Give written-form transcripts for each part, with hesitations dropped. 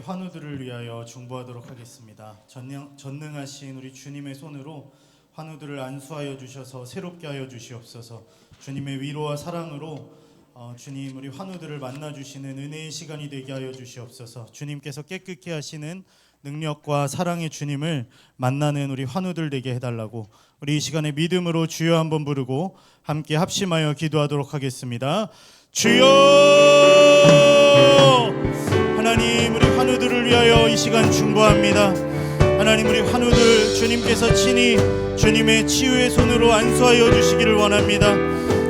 환우들을 위하여 중보하도록 하겠습니다. 전능하신 우리 주님의 손으로 환우들을 안수하여 주셔서 새롭게 하여 주시옵소서. 주님의 위로와 사랑으로 주님 우리 환우들을 만나주시는 은혜의 시간이 되게 하여 주시옵소서. 주님께서 깨끗게 하시는 능력과 사랑의 주님을 만나는 우리 환우들 되게 해달라고 우리 이 시간에 믿음으로 주여 한번 부르고 함께 합심하여 기도하도록 하겠습니다. 주여! 하나님, 우리 환우들을 위하여 이 시간 중보합니다. 하나님, 우리 환우들 주님께서 친히 주님의 치유의 손으로 안수하여 주시기를 원합니다.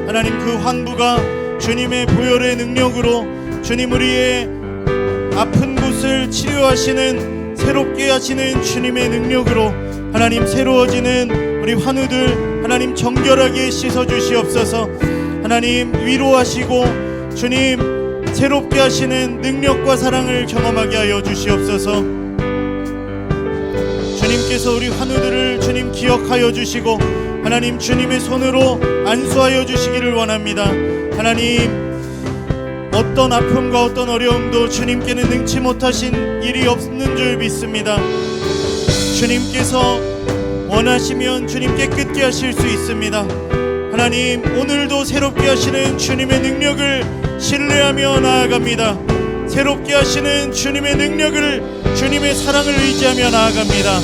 하나님, 그 환부가 주님의 보혈의 능력으로 주님 우리의 아픈 곳을 치료하시는, 새롭게 하시는 주님의 능력으로 하나님 새로워지는 우리 환우들 하나님 정결하게 씻어 주시옵소서. 하나님 위로하시고 주님 새롭게 하시는 능력과 사랑을 경험하게 하여 주시옵소서. 주님께서 우리 환우들을 주님 기억하여 주시고 하나님 주님의 손으로 안수하여 주시기를 원합니다. 하나님, 어떤 아픔과 어떤 어려움도 주님께는 능치 못하신 일이 없는 줄 믿습니다. 주님께서 원하시면 주님 깨끗게 하실 수 있습니다. 하나님, 오늘도 새롭게 하시는 주님의 능력을 신뢰하며 나아갑니다. 새롭게 하시는 주님의 능력을, 주님의 사랑을 의지하며 나아갑니다.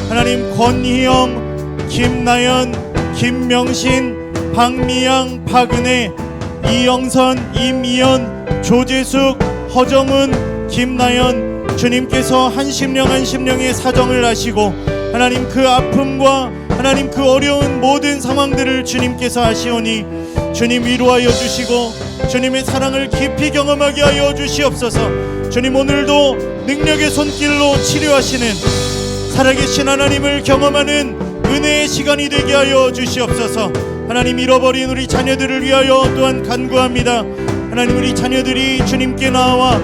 하나님, 권희영, 김나연, 김명신, 박미양, 박은혜, 이영선, 임이연, 조재숙, 허정은, 김나연, 주님께서 한 심령의 사정을 아시고 하나님 그 아픔과 하나님 그 어려운 모든 상황들을 주님께서 아시오니 주님 위로하여 주시고 주님의 사랑을 깊이 경험하게 하여 주시옵소서. 주님, 오늘도 능력의 손길로 치료하시는 살아계신 하나님을 경험하는 은혜의 시간이 되게 하여 주시옵소서. 하나님, 잃어버린 우리 자녀들을 위하여 또한 간구합니다. 하나님, 우리 자녀들이 주님께 나와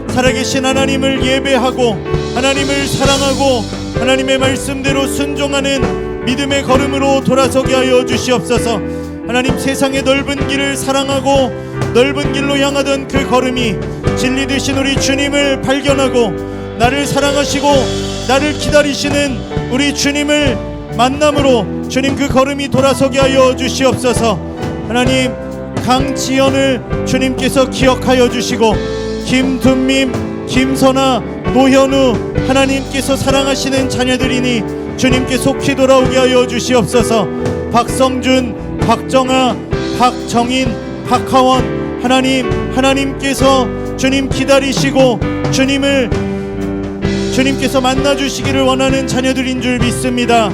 살아계신 하나님을 예배하고 하나님을 사랑하고 하나님의 말씀대로 순종하는 믿음의 걸음으로 돌아서게 하여 주시옵소서. 하나님, 세상의 넓은 길을 사랑하고 넓은 길로 향하던 그 걸음이 진리 되신 우리 주님을 발견하고 나를 사랑하시고 나를 기다리시는 우리 주님을 만남으로 주님 그 걸음이 돌아서게 하여 주시옵소서. 하나님, 강지연을 주님께서 기억하여 주시고 김둔민, 김선아, 노현우 하나님께서 사랑하시는 자녀들이니 주님께 속히 돌아오게 하여 주시옵소서. 박성준, 박정아, 박정인, 박하원 하나님께서 주님 기다리시고 주님께서 만나주시기를 원하는 자녀들인 줄 믿습니다.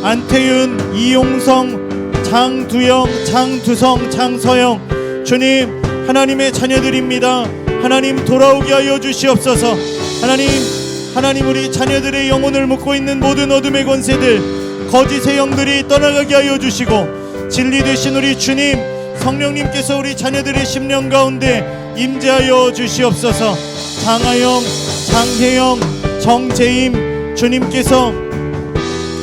안태윤, 이용성, 장두영, 장두성, 장서영 주님 하나님의 자녀들입니다. 하나님, 돌아오게 하여 주시옵소서. 하나님 우리 자녀들의 영혼을 묶고 있는 모든 어둠의 권세들, 거짓의 영들이 떠나가게 하여 주시고 진리 되신 우리 주님 성령님께서 우리 자녀들의 심령 가운데 임재하여 주시옵소서. 장하영, 장혜영, 정재임 주님께서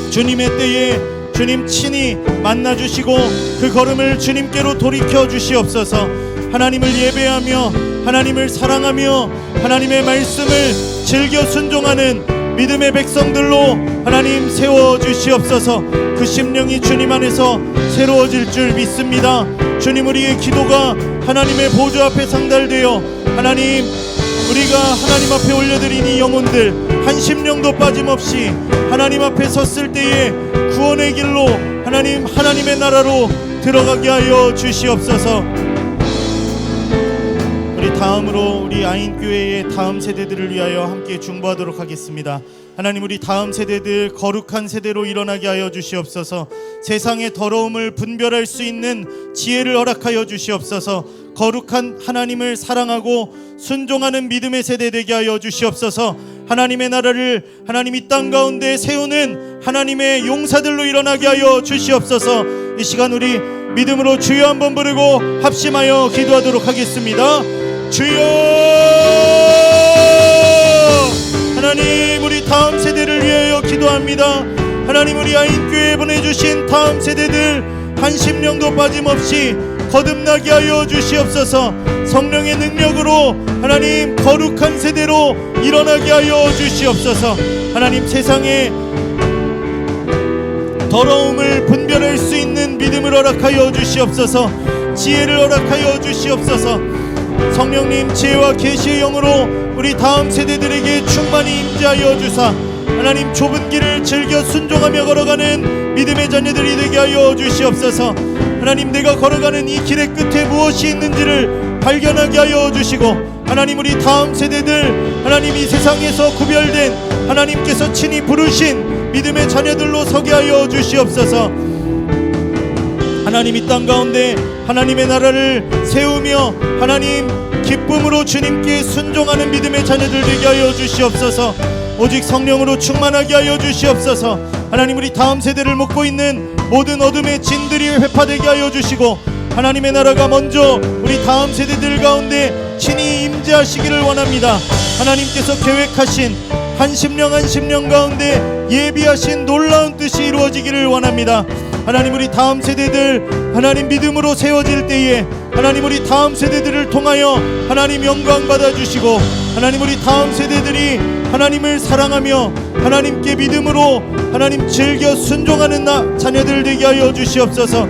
주님의 때에 주님 친히 만나주시고 그 걸음을 주님께로 돌이켜 주시옵소서. 하나님을 예배하며 하나님을 사랑하며 하나님의 말씀을 즐겨 순종하는 믿음의 백성들로 하나님 세워주시옵소서. 그 심령이 주님 안에서 새로워질 줄 믿습니다. 주님, 우리의 기도가 하나님의 보좌 앞에 상달되어 하나님 우리가 하나님 앞에 올려드린 이 영혼들 한 심령도 빠짐없이 하나님 앞에 섰을 때에 구원의 길로 하나님의 나라로 들어가게 하여 주시옵소서. 우리 다음으로 우리 아인교회의 다음 세대들을 위하여 함께 중보하도록 하겠습니다. 하나님, 우리 다음 세대들 거룩한 세대로 일어나게 하여 주시옵소서. 세상의 더러움을 분별할 수 있는 지혜를 허락하여 주시옵소서. 거룩한 하나님을 사랑하고 순종하는 믿음의 세대 되게 하여 주시옵소서. 하나님의 나라를 하나님 이 땅 가운데 세우는 하나님의 용사들로 일어나게 하여 주시옵소서. 이 시간 우리 믿음으로 주여 한번 부르고 합심하여 기도하도록 하겠습니다. 주여! 하나님, 우리 다음 세대를 위하여 기도합니다. 하나님, 우리 아인교회에 보내주신 다음 세대들 한 심령도 빠짐없이 거듭나게 하여 주시옵소서. 성령의 능력으로 하나님 거룩한 세대로 일어나게 하여 주시옵소서. 하나님 세상에 더러움을 분별할 수 있는 믿음을 허락하여 주시옵소서. 지혜를 허락하여 주시옵소서. 성령님 지혜와 계시의 영으로 우리 다음 세대들에게 충만히 임재하여 주사 하나님 좁은 길을 즐겨 순종하며 걸어가는 믿음의 자녀들이 되게 하여 주시옵소서. 하나님 내가 걸어가는 이 길의 끝에 무엇이 있는지를 발견하게 하여 주시고 하나님 우리 다음 세대들 하나님 이 세상에서 구별된 하나님께서 친히 부르신 믿음의 자녀들로 서게 하여 주시옵소서. 하나님 이 땅 가운데 하나님의 나라를 세우며 하나님 기쁨으로 주님께 순종하는 믿음의 자녀들 되게 하여 주시옵소서. 오직 성령으로 충만하게 하여 주시옵소서. 하나님 우리 다음 세대를 묶고 있는 모든 어둠의 진들이 회파되게 하여 주시고 하나님의 나라가 먼저 우리 다음 세대들 가운데 친히 임재하시기를 원합니다. 하나님께서 계획하신 한 심령 가운데 예비하신 놀라운 뜻이 이루어지기를 원합니다. 하나님 우리 다음 세대들 하나님 믿음으로 세워질 때에 하나님 우리 다음 세대들을 통하여 하나님 영광 받아주시고 하나님 우리 다음 세대들이 하나님을 사랑하며 하나님께 믿음으로 하나님 즐겨 순종하는 자녀들 되게 하여 주시옵소서.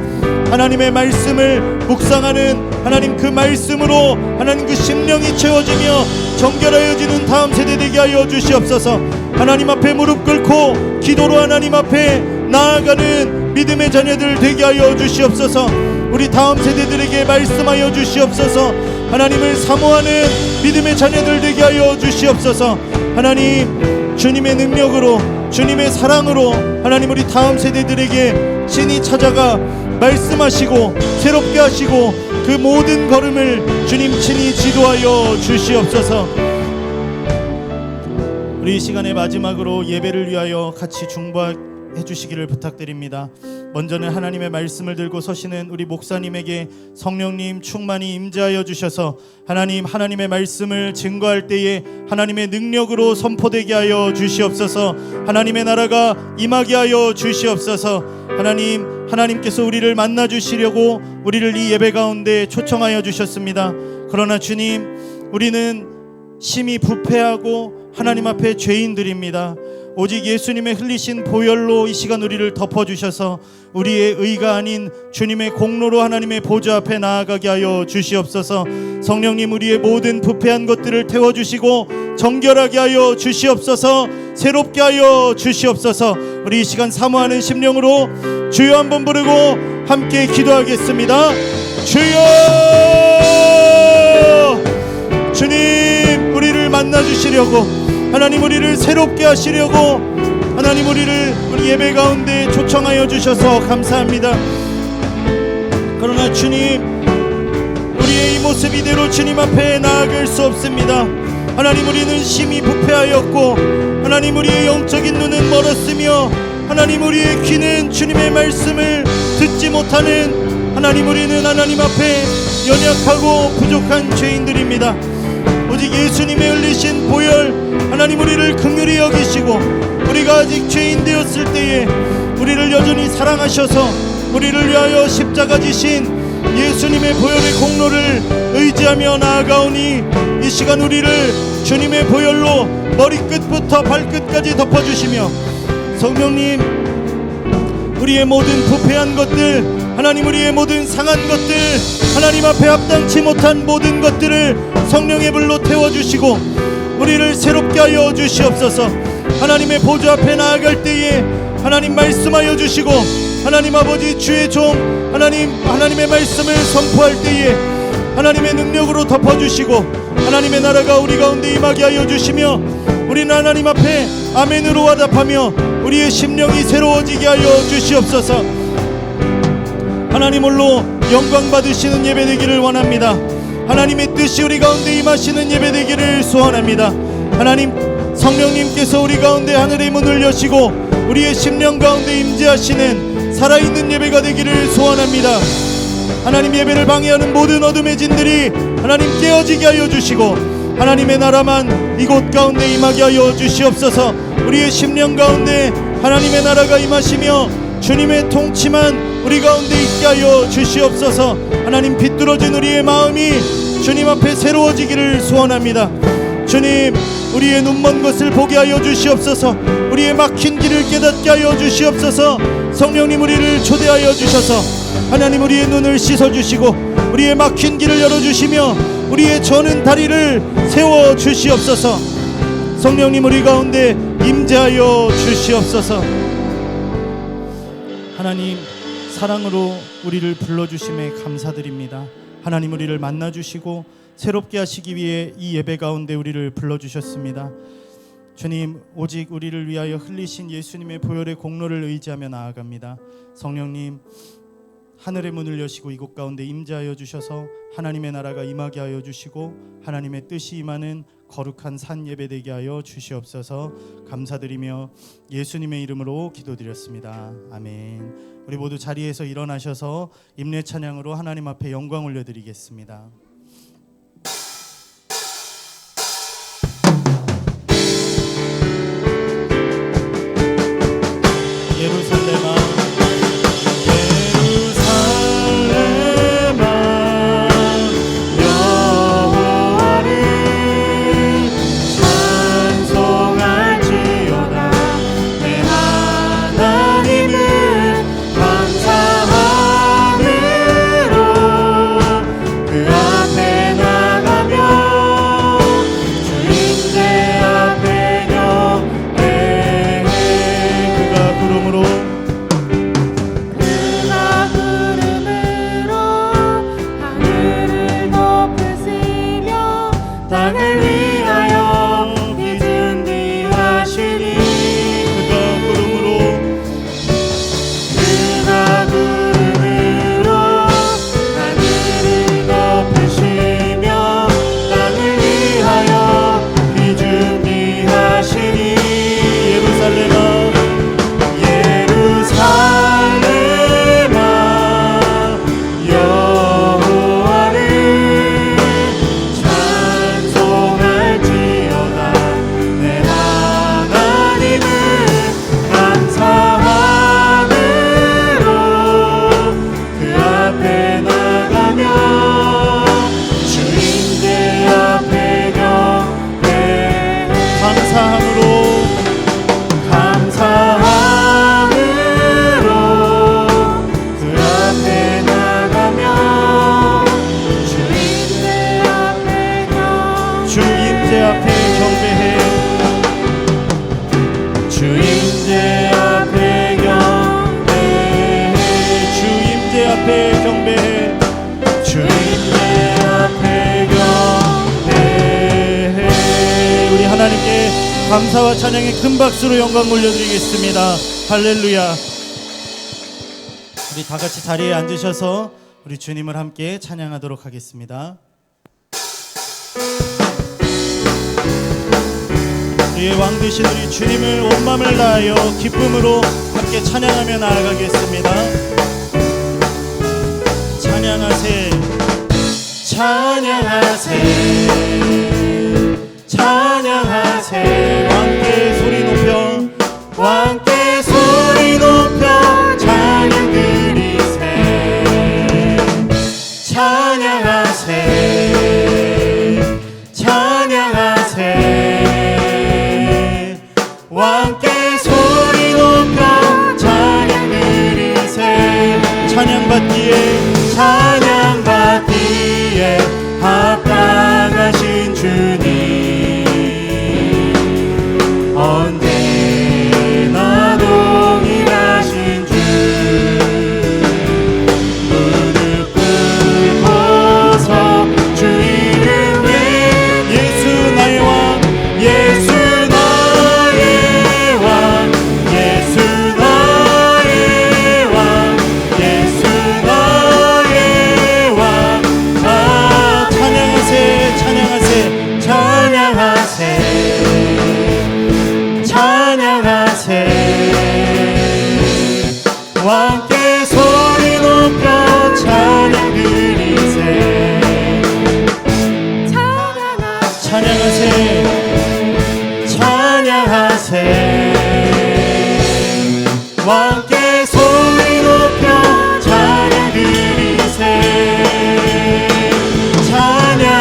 하나님의 말씀을 묵상하는 하나님 그 말씀으로 하나님 그 심령이 채워지며 정결하여지는 다음 세대 되게 하여 주시옵소서. 하나님 앞에 무릎 꿇고 기도로 하나님 앞에 나아가는 믿음의 자녀들 되게 하여 주시옵소서. 우리 다음 세대들에게 말씀하여 주시옵소서. 하나님을 사모하는 믿음의 자녀들 되게 하여 주시옵소서. 하나님 주님의 능력으로 주님의 사랑으로 하나님 우리 다음 세대들에게 친히 찾아가 말씀하시고 새롭게 하시고 그 모든 걸음을 주님 친히 지도하여 주시옵소서. 우리 이 시간의 마지막으로 예배를 위하여 같이 중보해 주시기를 부탁드립니다. 먼저는 하나님의 말씀을 들고 서시는 우리 목사님에게 성령님 충만히 임재하여 주셔서 하나님의 말씀을 증거할 때에 하나님의 능력으로 선포되게 하여 주시옵소서. 하나님의 나라가 임하게 하여 주시옵소서. 하나님께서 우리를 만나 주시려고 우리를 이 예배 가운데 초청하여 주셨습니다. 그러나 주님 우리는 심히 부패하고 하나님 앞에 죄인들입니다. 오직 예수님의 흘리신 보혈로 이 시간 우리를 덮어주셔서 우리의 의가 아닌 주님의 공로로 하나님의 보좌 앞에 나아가게 하여 주시옵소서. 성령님 우리의 모든 부패한 것들을 태워주시고 정결하게 하여 주시옵소서. 새롭게 하여 주시옵소서. 우리 이 시간 사모하는 심령으로 주여 한번 부르고 함께 기도하겠습니다. 주여! 주님 우리를 만나주시려고 하나님 우리를 새롭게 하시려고 하나님 우리 예배 가운데 초청하여 주셔서 감사합니다. 그러나 주님 우리의 이 모습 이대로 주님 앞에 나아갈 수 없습니다. 하나님 우리는 심히 부패하였고 하나님 우리의 영적인 눈은 멀었으며 하나님 우리의 귀는 주님의 말씀을 듣지 못하는 하나님 우리는 하나님 앞에 연약하고 부족한 죄인들입니다. 오직 예수님의 흘리신 보혈 하나님 우리를 긍휼히 여기시고 우리가 아직 죄인 되었을 때에 우리를 여전히 사랑하셔서 우리를 위하여 십자가 지신 예수님의 보혈의 공로를 의지하며 나아가오니 이 시간 우리를 주님의 보혈로 머리끝부터 발끝까지 덮어주시며 성령님 우리의 모든 부패한 것들 하나님 우리의 모든 상한 것들 하나님 앞에 합당치 못한 모든 것들을 성령의 불로 태워주시고 우리를 새롭게 하여 주시옵소서. 하나님의 보좌 앞에 나아갈 때에 하나님 말씀하여 주시고 하나님 아버지 주의 종 하나님의 말씀을 선포할 때에 하나님의 능력으로 덮어주시고 하나님의 나라가 우리 가운데 임하게 하여 주시며 우리는 하나님 앞에 아멘으로 화답하며 우리의 심령이 새로워지게 하여 주시옵소서. 하나님 홀로 영광 받으시는 예배 되기를 원합니다. 하나님의 뜻이 우리 가운데 임하시는 예배 되기를 소원합니다. 하나님 성령님께서 우리 가운데 하늘의 문을 여시고 우리의 심령 가운데 임재하시는 살아있는 예배가 되기를 소원합니다. 하나님 예배를 방해하는 모든 어둠의 진들이 하나님 깨어지게 하여 주시고 하나님의 나라만 이곳 가운데 임하게 하여 주시옵소서. 우리의 심령 가운데 하나님의 나라가 임하시며 주님의 통치만 우리 가운데 있게 하여 주시옵소서. 하나님 비뚤어진 우리의 마음이 주님 앞에 새로워지기를 소원합니다. 주님, 우리의 눈먼 것을 보게 하여 주시옵소서. 우리의 막힌 길을 깨닫게 하여 주시옵소서. 성령님, 우리를 초대하여 주셔서 하나님 우리의 눈을 씻어주시고 우리의 막힌 길을 열어주시며 우리의 저는 다리를 세워 주시옵소서. 성령님, 우리 가운데 임재하여 주시옵소서. 하나님, 사랑으로 우리를 불러주심에 감사드립니다. 하나님, 우리를 만나주시고 새롭게 하시기 위해 이 예배 가운데 우리를 불러주셨습니다. 주님, 오직 우리를 위하여 흘리신 예수님의 보혈의 공로를 의지하며 나아갑니다. 성령님, 하늘의 문을 여시고 이곳 가운데 임재하여 주셔서 하나님의 나라가 임하게 하여 주시고 하나님의 뜻이 임하는 거룩한 산 예배 되게 하여 주시옵소서. 감사드리며 예수님의 이름으로 기도드렸습니다. 아멘. 우리 모두 자리에서 일어나셔서 임례 찬양으로 하나님 앞에 영광 올려드리겠습니다. 예루살렘아 감사와 찬양의 큰 박수로 영광 올려드리겠습니다. 할렐루야. 우리 다 같이 자리에 앉으셔서 우리 주님을 함께 찬양하도록 하겠습니다. 우리의 왕 되신 우리 주님을 온 마음을 다하여 기쁨으로 함께 찬양하며 나아가겠습니다. 찬양하세, 찬양하세, 찬양하세. 왕께 소리 높여, 왕께 소리 높여 찬양 드리세. 찬양하세, 찬양하세. 왕께 소리 높여 찬양 드리세. 찬양받기에, 찬양받기에 합당하신 주님, 언제나 동일하신 주. 무릎 꿇고서 주 이름 위에 예수 나의 왕, 예수 나의 왕, 예수 나의 왕, 예수 나의 왕. 아, 찬양하세, 찬양하세, 찬양하세, 찬양하세. 왕께 소리 높여 찬양 드리세. 찬양하세, 찬양하세. 왕께 소리 높여 찬양 드리세. 찬양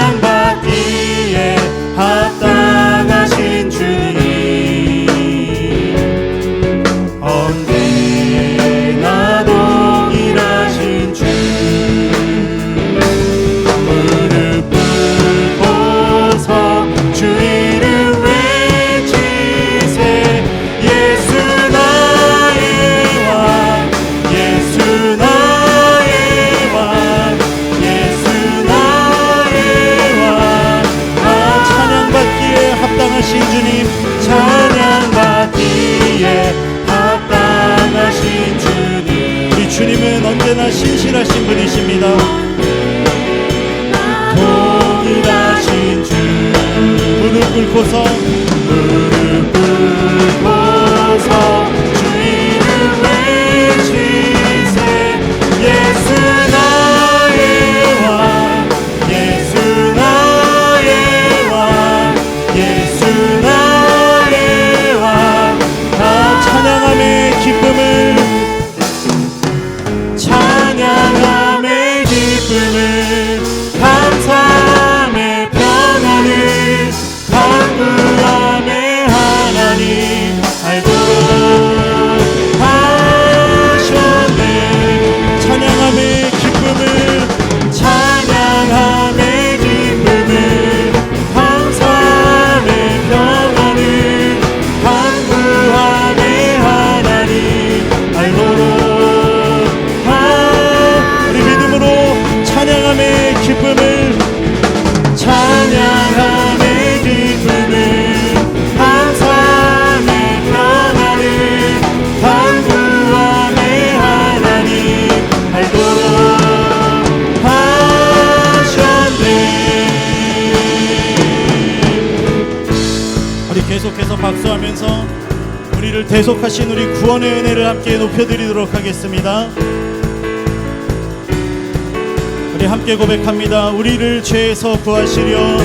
언제나 신실하신 분이십니다. 동일하신 주 무릎 꿇고서 주 이름 외치세 예수 나의 왕 예수 나의 왕 예수 나의 왕 다 찬양함의 기쁨을 감사함의 평안을 간구함의 하나님 알도록 하셨네. 찬양함의 기쁨을 감사함의 평안을 간구함의 하나님 알도록 우리 믿음으로 찬양함의 기쁨을 감사함의 평안을 간구함의 하나님 알도록 하셨네. 우리 계속해서 박수하면서 우리를 대속하신 우리 구원의 은혜를 함께 높여드리도록 하겠습니다. 우리 함께 고백합니다. 우리를 죄에서 구하시려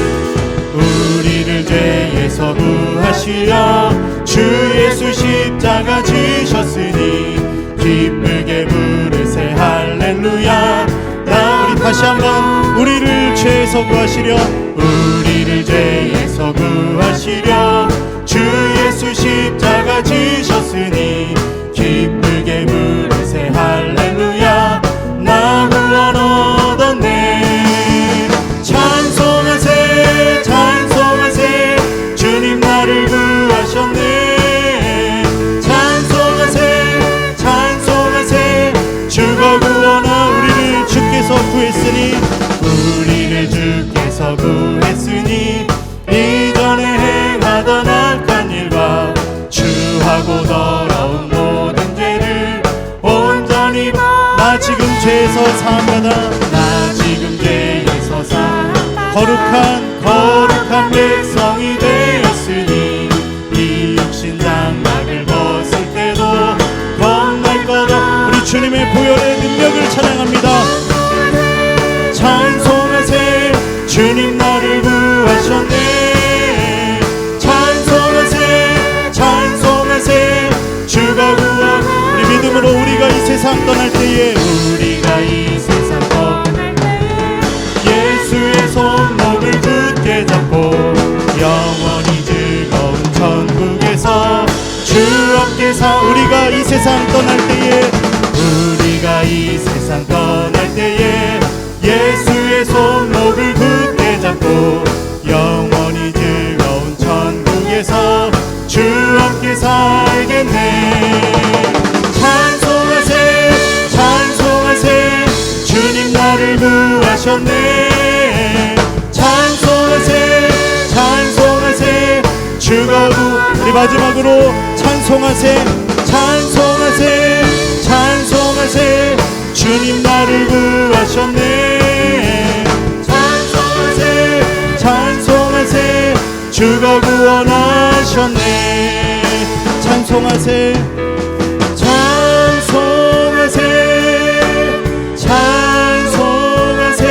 우리를 죄에서 구하시려 주 예수 십자가 지셨으니 기쁘게 부르세 할렐루야. 우리 다시 한번 우리를 죄에서 구하시려 우리를 죄에서 구하시려 주 예수 십자가 지셨으니 기쁘게 부르세 할렐루야. 나 구원 얻었네. 찬송하세 찬송하세 주님 나를 구하셨네. 찬송하세 찬송하세 주가 구원하 우리를 주께서 구했으니 우리를 주께서 구했으니 이전에 행하던 악한 일과 주하고 더러운 모든 죄를 온전히 나 지금 죄에서 사함받아 나 지금 죄에서 사함받아 거룩한 백성이 되었으니 이 육신 장막을 벗을 때도 겁날 거다. 우리 주님의 보혈의 능력을 찬양합니다. 찬송하세 주님 나를 구하셨네. 찬송하세 찬송하세 주가 구원. 우리 믿음으로 우리가 이 세상 떠날 때에 예수의 손목을 굳게 잡고 영원히 즐거운 천국에서 주 함께 우리가 이 세상 떠날 때에 예수의 손목을 굳게 잡고 영원히 즐거운 천국에서 주 함께 살겠네. 찬송하세 찬송하세 주님 나를 구하셨네. 찬송하세 찬송하세 주가 우리 마지막으로 찬송하세 찬송하세 찬송하세 주님 나를 구하셨네. 찬송하세 찬송하세 주가 구원하셨네. 찬송하세 찬송하세 찬송하세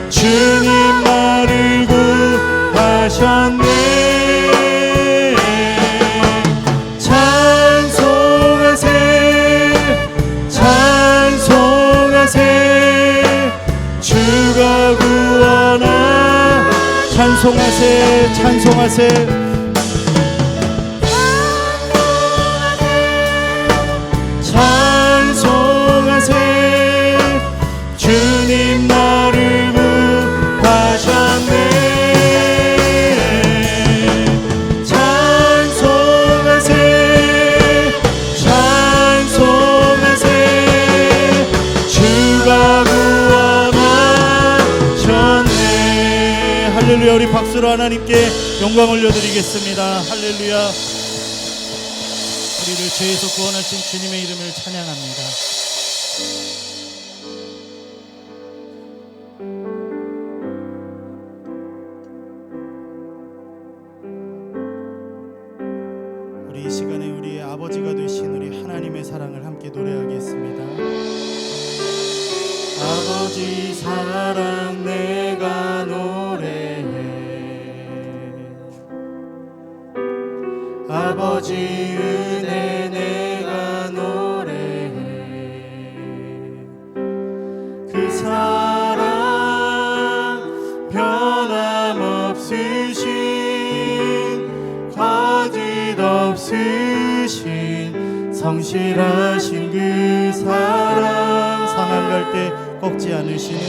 주님 나를 구하셨네. 찬송하세 찬송하세 주가 구원하. 찬송하세 찬송하세 주님 나를 구하셨네. 찬송하세 찬송하세 주가 구원하셨네. 할렐루야. 우리 박수로 하나님께 영광 올려드리겠습니다. 할렐루야. 우리를 죄에서 구원하신 주님의 이름을 찬양합니다. 우리 이 시간에 우리의 아버지가 되신 우리 하나님의 사랑을 함께 노래하겠습니다. 아버지 사랑 내가 노래해, 아버지 은혜 내가 노래해. 그 사랑 변함없으신 거짓 없으신 성실하신 그 사랑, 상한 갈 때 꺾지 않으시는,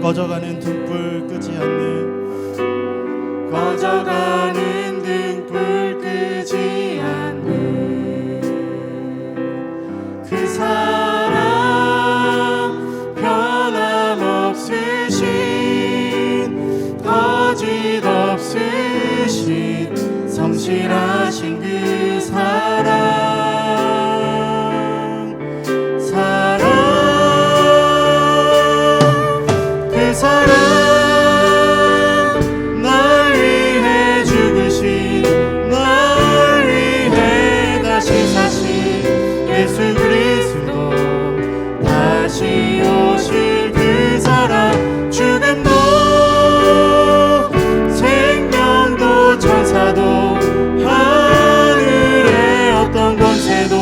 꺼져가는 등불 끄지 않는, 꺼져가는 등불 끄지 않는 그 사랑 변함없으신 거짓 없으신 성실하신 그 사랑, 그 사랑 날 위해 죽으신, 날 위해 다시 사신 예수 그리스도, 다시 오실 그 사랑, 죽음도 생명도 천사도 하늘의 어떤 권세도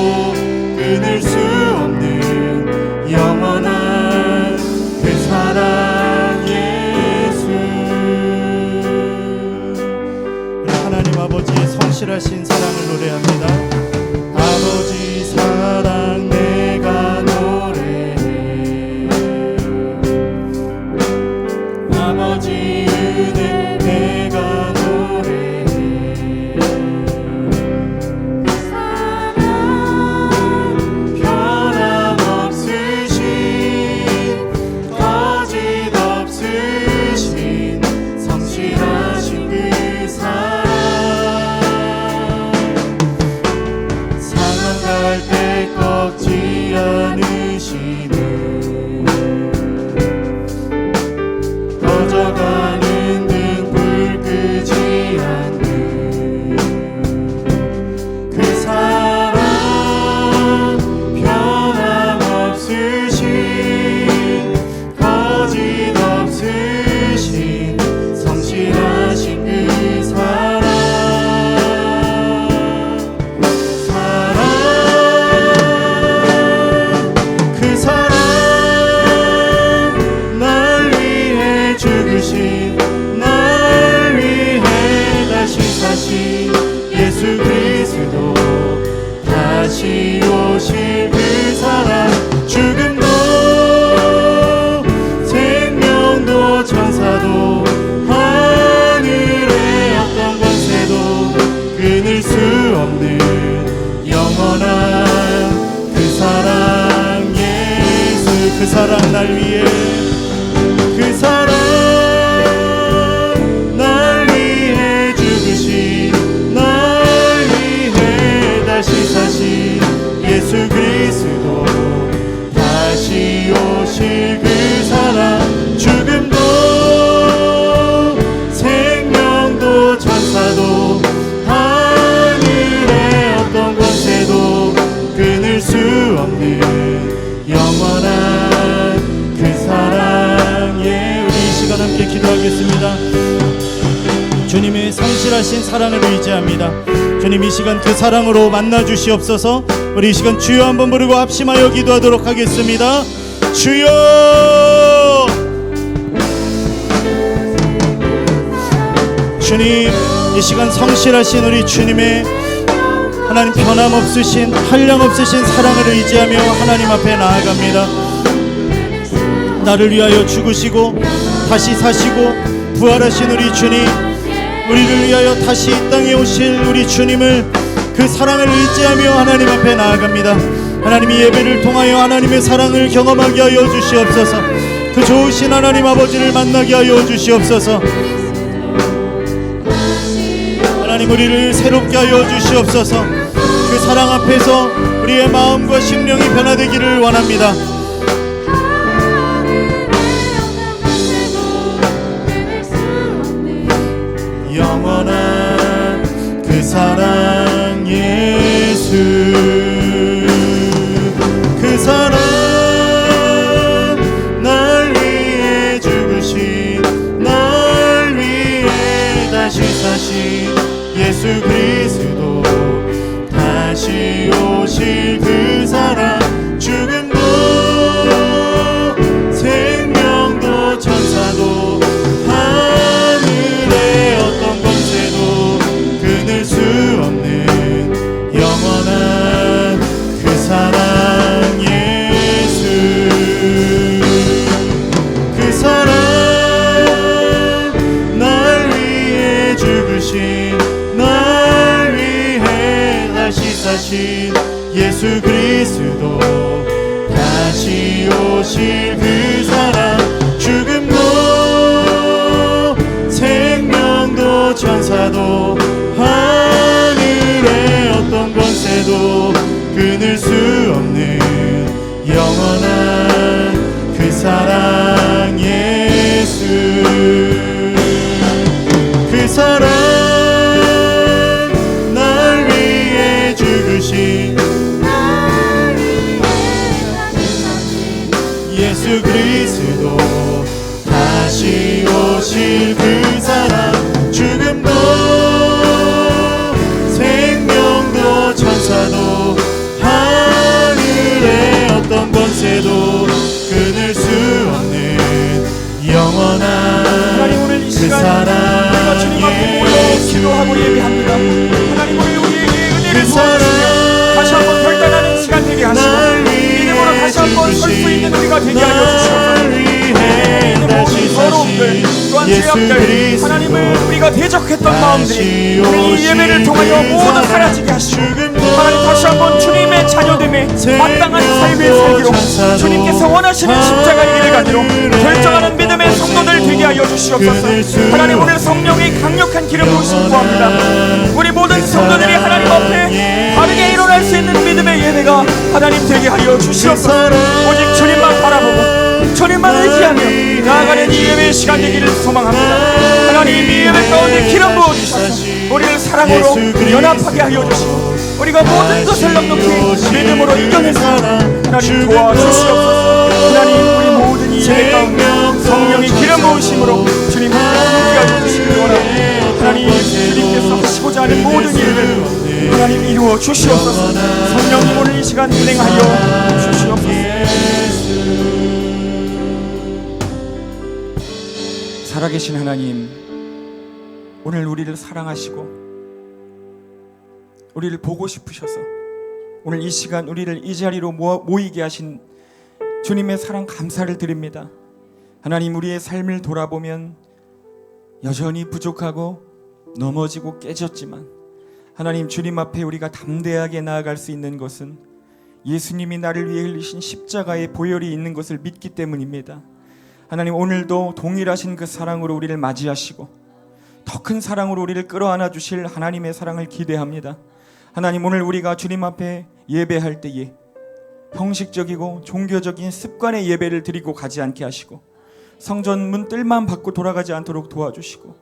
끊을 수 없는 영원한 그 사랑 예수. 우리 하나님 아버지의 성실하신 사랑을 노래합니다. 아버지 사랑 내가 노래해, 아버지 은혜 내가 노래해. 사랑 변함없으신 거짓 없으신 성실하신 그 사랑, 상한 갈 때 꺾지 않으시는, 꺼져가는 등불 끄지 않는 그 사랑 변함없으신 거짓 없으신 성실하신 그 사랑, 그 사랑 날 위해 죽으신, 날 위해 다시 사신 예수 그리스도, 다시 오실 그 사랑, 죽음도 생명도 천사도 하늘의 어떤 권세도 끊을 수 없는 영원한 그 사랑 예수. 그 사랑 날 위해, 그 사랑 날 위해 죽으신, 날 위해 다시 사신 예수 그리스도, 다시 오실 그 사랑, 죽음도 생명도 천사도 하늘의 어떤 권세도 끊을 수 없는 영원한 그 사랑. 예, 우리 이 시간 함께 기도하겠습니다. 주님의 성실하신 사랑을 의지합니다. 주님 이 시간 그 사랑으로 만나 주시옵소서. 우리 이 시간 주여 한번 부르고 합심하여 기도하도록 하겠습니다. 주여, 주님 이 시간 성실하신 우리 주님의 하나님 변함없으신 한량없으신 사랑을 의지하며 하나님 앞에 나아갑니다. 나를 위하여 죽으시고 다시 사시고 부활하신 우리 주님, 우리를 위하여 다시 이 땅에 오실 우리 주님을, 그 사랑을 의지하며 하나님 앞에 나아갑니다. 하나님 이 예배를 통하여 하나님의 사랑을 경험하게 하여 주시옵소서. 그 좋으신 하나님 아버지를 만나게 하여 주시옵소서. 하나님 우리를 새롭게 하여 주시옵소서. 그 사랑 앞에서 우리의 마음과 심령이 변화되기를 원합니다. 영원한 그 사랑 예수, 그 사랑 날 위해 죽으신, 날 위해 다시 사신 예수 그리스도, 다시 오실 그 사랑, 죽음도 생명도 천사도 하늘의 어떤 권세도 끊을 수 없는 영원한 그 사랑 예수, 그 사랑 날 위해 죽으신, 날 위해 다시 사신 예수 그리스도, 다시 오실 그 사랑, 죽음도 생명도 천사도 하늘의 어떤 권세도 끊을 수 없는 영원한 그 사랑 예수, 그 사랑 날 위해 죽으신 예수 그리스도, 다시 오실 그 사랑, 죽음도 생명도 천사도 하늘의 어떤 권세도 끊을 수 없는 영원한 하나님, 오늘 이 그 시간 우리가 주님 앞에 모여 기도하고 예배합니다. 하나님, 우리에게 은혜를 부어주시며 다시 한번 결단하는 시간 되게 하시고 믿음으로 다시 한번 설 수 있는 우리가 되게 하여 주시옵소서. 모든 더러움들 또한 죄악들, 하나님을 우리가 대적했던 마음들이 오늘 이 예배를 통하여 모두 사라지게 하시고, 하나님 다시 한번 주님의 자녀됨에 마땅한 삶을 살기로, 주님께서 원하시는 십자가의 길을 가기로 결정하는 믿음의 성도들 되게 하여 주시옵소서. 하나님, 오늘 성령의 강력한 기름 부으심 구합니다. 우리 모든 성도들이 하나님 앞에 바르게 일어날 수 있는 믿음의 예배가 하나님 되게 하여 주시옵소서. 오직 주님만 바라보고 주님만 의지하며 나아가는 이 예배의 시간 되기를 소망합니다. 하나님, 이 예배 가운데 기름 부어주셔서 우리를 사랑으로 연합하게 하여 주시고 우리가 모든 것을 넉넉히 믿음으로 이겨내서 하나님 도와주시옵소서. 하나님, 우리 모든 이 예배 가운데 성령의 기름 부으심으로 주님 함께 하여 주시기 원합니다. 하나님, 주님께서 하시고자 하는 모든 일을 하나님 이루어 주시옵소서. 성령님, 오늘 이 시간 운행하여 주시옵소서. 살아계신 하나님, 오늘 우리를 사랑하시고 우리를 보고 싶으셔서 오늘 이 시간 우리를 이 자리로 모이게 하신 주님의 사랑 감사를 드립니다. 하나님, 우리의 삶을 돌아보면 여전히 부족하고 넘어지고 깨졌지만 하나님, 주님 앞에 우리가 담대하게 나아갈 수 있는 것은 예수님이 나를 위해 흘리신 십자가의 보혈이 있는 것을 믿기 때문입니다. 하나님, 오늘도 동일하신 그 사랑으로 우리를 맞이하시고 더 큰 사랑으로 우리를 끌어안아 주실 하나님의 사랑을 기대합니다. 하나님, 오늘 우리가 주님 앞에 예배할 때에 형식적이고 종교적인 습관의 예배를 드리고 가지 않게 하시고 성전 문뜰만 받고 돌아가지 않도록 도와주시고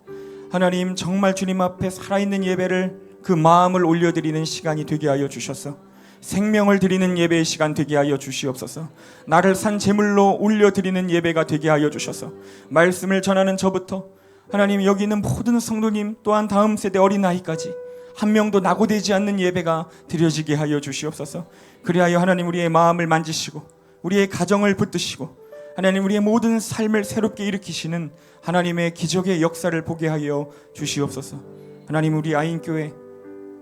하나님, 정말 주님 앞에 살아있는 예배를 그 마음을 올려드리는 시간이 되게 하여 주셔서 생명을 드리는 예배의 시간 되게 하여 주시옵소서. 나를 산 제물로 올려드리는 예배가 되게 하여 주셔서 말씀을 전하는 저부터 하나님, 여기 있는 모든 성도님 또한 다음 세대 어린아이까지 한 명도 낙오되지 않는 예배가 드려지게 하여 주시옵소서. 그리하여 하나님, 우리의 마음을 만지시고 우리의 가정을 붙드시고 하나님, 우리의 모든 삶을 새롭게 일으키시는 하나님의 기적의 역사를 보게 하여 주시옵소서. 하나님, 우리 아인교회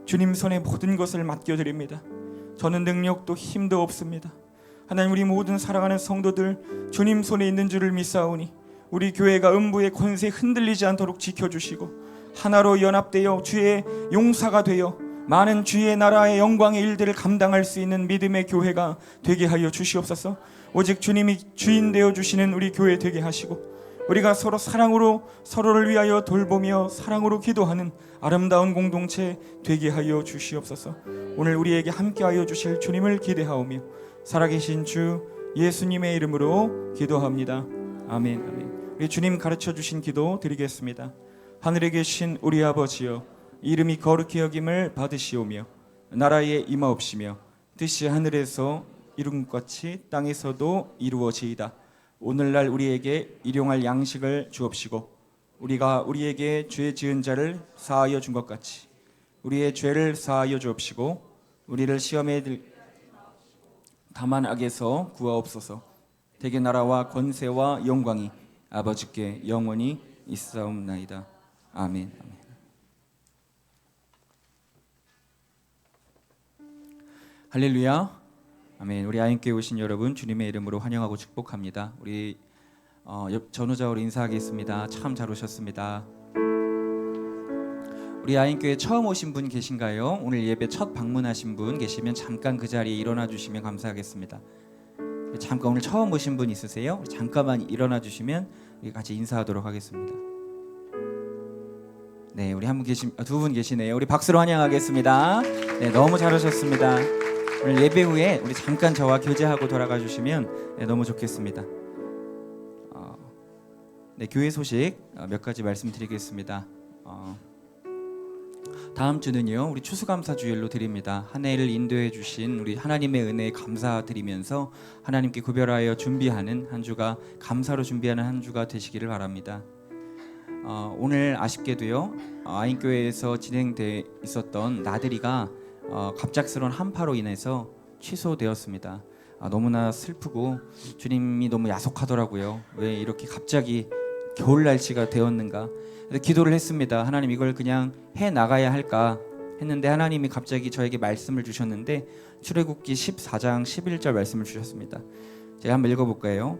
주님 손에 모든 것을 맡겨드립니다. 저는 능력도 힘도 없습니다. 하나님, 우리 모든 사랑하는 성도들 주님 손에 있는 줄을 믿사오니 우리 교회가 음부의 권세에 흔들리지 않도록 지켜주시고 하나로 연합되어 주의 용사가 되어 많은 주의 나라의 영광의 일들을 감당할 수 있는 믿음의 교회가 되게 하여 주시옵소서. 오직 주님이 주인 되어 주시는 우리 교회 되게 하시고 우리가 서로 사랑으로 서로를 위하여 돌보며 사랑으로 기도하는 아름다운 공동체 되게 하여 주시옵소서. 오늘 우리에게 함께하여 주실 주님을 기대하오며 살아계신 주 예수님의 이름으로 기도합니다. 아멘. 아멘. 우리 주님 가르쳐 주신 기도 드리겠습니다. 하늘에 계신 우리 아버지여, 이름이 거룩히 여김을 받으시오며 나라에 임하옵시며 뜻이 하늘에서 이룬 것 같이 땅에서도 이루어지이다. 오늘날 우리에게 일용할 양식을 주옵시고 우리가 우리에게 죄 지은 자를 사하여 준 것 같이 우리의 죄를 사하여 주옵시고 우리를 시험에 다만 악에서 구하옵소서. 대개 나라와 권세와 영광이 아버지께 영원히 있사옵나이다. 아멘. 아멘. 할렐루야. 아멘. 우리 아인교회 오신 여러분 주님의 이름으로 환영하고 축복합니다. 우리 전우자로 인사하겠습니다. 참 잘 오셨습니다. 우리 아인교회 처음 오신 분 계신가요? 오늘 예배 첫 방문하신 분 계시면 잠깐 그 자리에 일어나 주시면 감사하겠습니다. 잠깐 오늘 처음 오신 분 있으세요? 잠깐만 일어나 주시면 우리 같이 인사하도록 하겠습니다. 네, 우리 두 분 계시네요. 우리 박수로 환영하겠습니다. 네, 너무 잘 오셨습니다. 오늘 예배 후에 우리 잠깐 저와 교제하고 돌아가 주시면 너무 좋겠습니다. 네, 교회 소식 몇 가지 말씀드리겠습니다. 다음 주는요, 우리 추수감사주일로 드립니다. 한 해를 인도해 주신 우리 하나님의 은혜에 감사드리면서 하나님께 구별하여 준비하는 한 주가, 감사로 준비하는 한 주가 되시기를 바랍니다. 오늘 아쉽게도요, 아인교회에서 진행돼 있었던 나들이가 갑작스러운 한파로 인해서 취소되었습니다. 너무나 슬프고 주님이 너무 야속하더라고요. 왜 이렇게 갑자기 겨울 날씨가 되었는가. 그래서 기도를 했습니다. 하나님, 이걸 그냥 해 나가야 할까 했는데 하나님이 갑자기 저에게 말씀을 주셨는데 출애굽기 14장 11절 말씀을 주셨습니다. 제가 한번 읽어볼까요?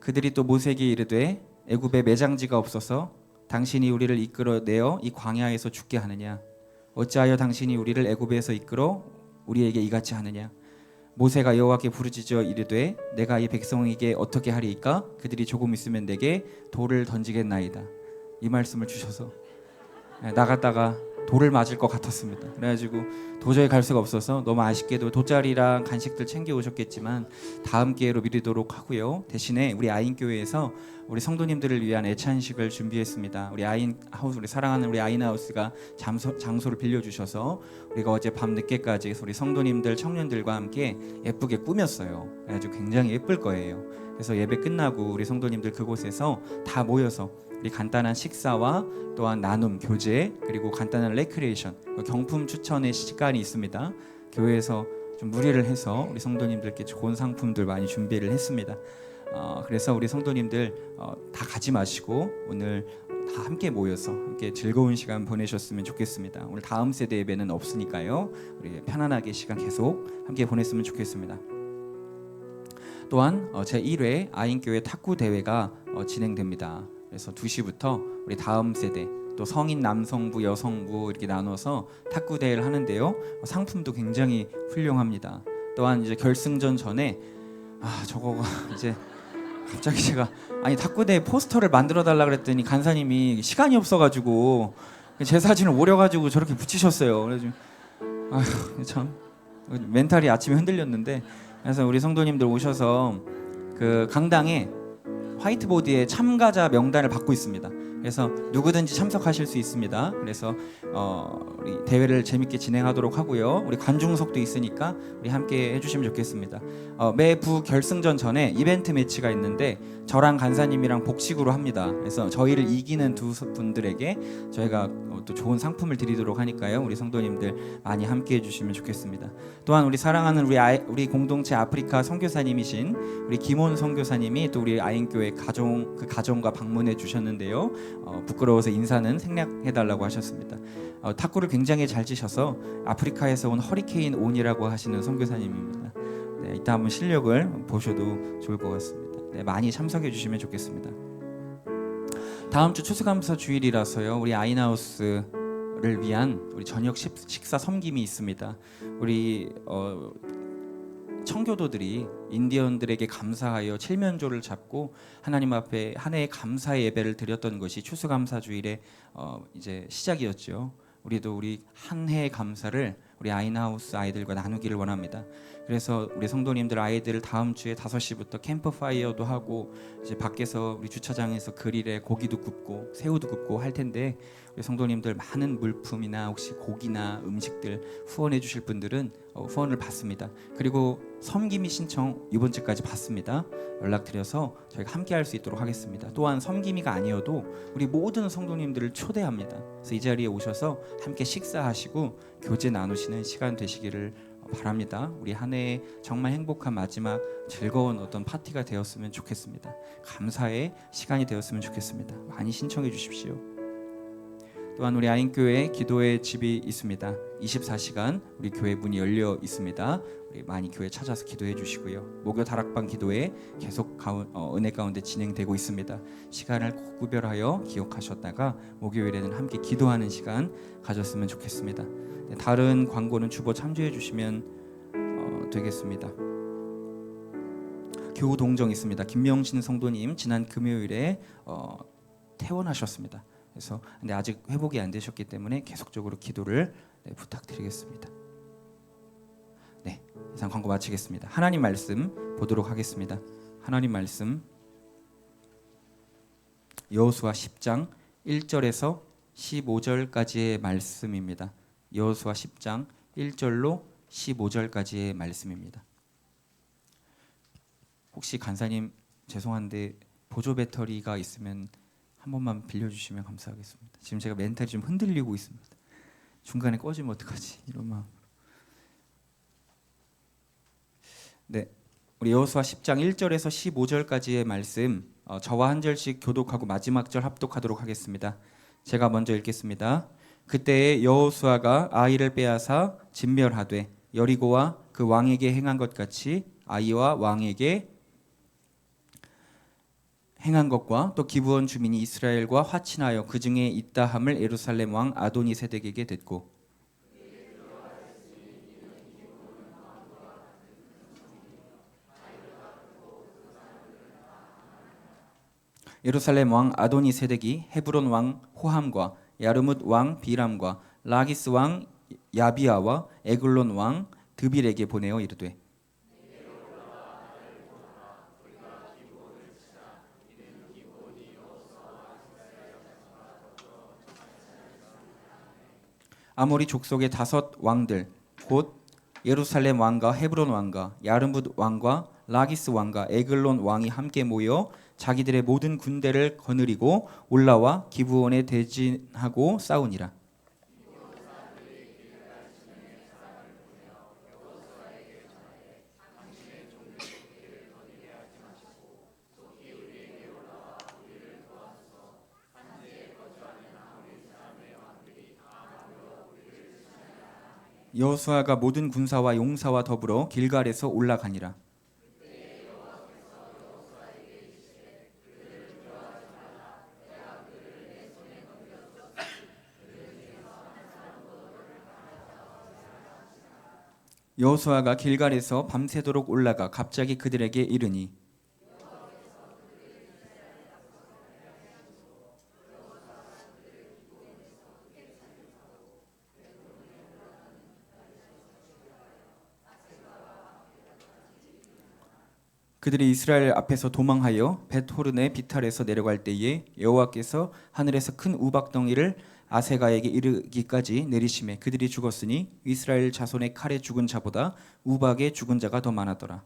그들이 또 모세에게 이르되 애굽에 매장지가 없어서 당신이 우리를 이끌어내어 이 광야에서 죽게 하느냐? 어찌하여 당신이 우리를 애굽에서 이끌어 우리에게 이같이 하느냐? 모세가 여호와께 부르짖어 이르되 내가 이 백성에게 어떻게 하리이까? 그들이 조금 있으면 내게 돌을 던지겠나이다. 이 말씀을 주셔서 나갔다가 돌을 맞을 것 같았습니다. 그래가지고 도저히 갈 수가 없어서 너무 아쉽게도 돗자리랑 간식들 챙겨 오셨겠지만 다음 기회로 미루도록 하고요. 대신에 우리 아인교회에서 우리 성도님들을 위한 애찬식을 준비했습니다. 우리 아인하우스, 우리 사랑하는 우리 아인하우스가 장소를 빌려주셔서 우리가 어제 밤 늦게까지 우리 성도님들, 청년들과 함께 예쁘게 꾸몄어요. 그래가지고 굉장히 예쁠 거예요. 그래서 예배 끝나고 우리 성도님들 그곳에서 다 모여서 우리 간단한 식사와 또한 나눔, 교제, 그리고 간단한 레크레이션, 경품 추천의 시간이 있습니다. 교회에서 좀 무리를 해서 우리 성도님들께 좋은 상품들 많이 준비를 했습니다. 그래서 우리 성도님들 다 가지 마시고 오늘 다 함께 모여서 함께 즐거운 시간 보내셨으면 좋겠습니다. 오늘 다음 세대 예배는 없으니까요. 우리 편안하게 시간 계속 함께 보냈으면 좋겠습니다. 또한 제1회 아인교회 탁구 대회가 진행됩니다. 그래서 2시부터 우리 다음 세대 또 성인 남성부 여성부 이렇게 나눠서 탁구 대회를 하는데요. 상품도 굉장히 훌륭합니다. 또한 이제 결승전 전에 저거가 이제 갑자기 제가 탁구 대회 포스터를 만들어 달라 그랬더니 간사님이 시간이 없어가지고 제 사진을 오려가지고 저렇게 붙이셨어요. 그래서 참 멘탈이 아침에 흔들렸는데, 그래서 우리 성도님들 오셔서 그 강당에 화이트보드에 참가자 명단을 받고 있습니다. 그래서 누구든지 참석하실 수 있습니다. 그래서 우리 대회를 재밌게 진행하도록 하고요. 우리 관중석도 있으니까 우리 함께 해주시면 좋겠습니다. 매부 결승전 전에 이벤트 매치가 있는데 저랑 간사님이랑 복식으로 합니다. 그래서 저희를 이기는 두 분들에게 저희가 또 좋은 상품을 드리도록 하니까요. 우리 성도님들 많이 함께 해주시면 좋겠습니다. 또한 우리 사랑하는 우리 공동체 아프리카 선교사님이신 우리 김원 선교사님이 또 우리 아인교회 가정과 방문해 주셨는데요. 부끄러워서 인사는 생략해달라고 하셨습니다. 탁구를 굉장히 잘 치셔서 아프리카에서 온 허리케인 온이라고 하시는 선교사님입니다. 네, 이따 한번 실력을 보셔도 좋을 것 같습니다. 네, 많이 참석해 주시면 좋겠습니다. 다음 주 추수감사 주일이라서요. 우리 아인하우스를 위한 우리 저녁 식사 섬김이 있습니다. 우리 청교도들이 인디언들에게 감사하여 칠면조를 잡고 하나님 앞에 한 해의 감사의 예배를 드렸던 것이 추수감사주일의 이제 시작이었죠. 우리도 우리 한 해의 감사를 우리 아이나우스 아이들과 나누기를 원합니다. 그래서 우리 성도님들 아이들을 다음 주에 5시부터 캠프파이어도 하고 이제 밖에서 우리 주차장에서 그릴에 고기도 굽고 새우도 굽고 할 텐데 우리 성도님들 많은 물품이나 혹시 고기나 음식들 후원해 주실 분들은 후원을 받습니다. 그리고 섬김이 신청 이번 주까지 받습니다. 연락드려서 저희가 함께 할 수 있도록 하겠습니다. 또한 섬김이가 아니어도 우리 모든 성도님들을 초대합니다. 그래서 이 자리에 오셔서 함께 식사하시고 교제 나누시는 시간 되시기를 바랍니다. 우리 한 해에 정말 행복한 마지막 즐거운 어떤 파티가 되었으면 좋겠습니다. 감사의 시간이 되었으면 좋겠습니다. 많이 신청해 주십시오. 또한 우리 아인교회 기도의 집이 있습니다. 24시간 우리 교회 문이 열려 있습니다. 우리 많이 교회 찾아서 기도해 주시고요. 목요 다락방 기도회 계속 은혜 가운데 진행되고 있습니다. 시간을 꼭 구별하여 기억하셨다가 목요일에는 함께 기도하는 시간 가졌으면 좋겠습니다. 다른 광고는 주보 참조해 주시면 되겠습니다. 교우 동정 있습니다. 김명신 성도님 지난 금요일에 퇴원하셨습니다. 그래서 근데 아직 회복이 안 되셨기 때문에 계속적으로 기도를 부탁드리겠습니다. 네, 이상 광고 마치겠습니다. 하나님 말씀 보도록 하겠습니다. 하나님 말씀 여호수아 10장 1절에서 15절까지의 말씀입니다. 여호수아 10장 1절로 15절까지의 말씀입니다. 혹시 간사님 죄송한데 보조 배터리가 있으면 한 번만 빌려주시면 감사하겠습니다. 지금 제가 멘탈이 좀 흔들리고 있습니다. 중간에 꺼지면 어떡하지 이런 마음. 네, 우리 여호수아 10장 1절에서 15절까지의 말씀 저와 한 절씩 교독하고 마지막 절 합독하도록 하겠습니다. 제가 먼저 읽겠습니다. 그때에 여호수아가 아이를 빼앗아 진멸하되 여리고와 그 왕에게 행한 것 같이 아이와 왕에게 행한 것과 또 기브온 주민이 이스라엘과 화친하여 그 중에 있다 함을 예루살렘 왕 아도니세덱에게 듣고 예루살렘 왕 아도니세덱이 헤브론 왕 호함과 야르뭇 왕 비람과 라기스 왕 야비아와 에글론 왕 드빌에게 보내어 이르되 아모리 족속의 5 왕들 곧 예루살렘 왕과 헤브론 왕과 야르뭇 왕과 라기스 왕과 에글론 왕이 함께 모여 자기들의 모든 군대를 거느리고 올라와 기브온에 대진하고 싸우니라. 여호수아가 모든 군사와 용사와 더불어 길갈에서 올라가니라. 여호수아가 길갈에서 밤새도록 올라가 갑자기 그들에게 이르니 그들이 이스라엘 앞에서 도망하여 벳호른의 비탈에서 내려갈 때에 여호와께서 하늘에서 큰 우박덩이를 아세가에게 이르기까지 내리심에 그들이 죽었으니 이스라엘 자손의 칼에 죽은 자보다 우박에 죽은 자가 더 많았더라.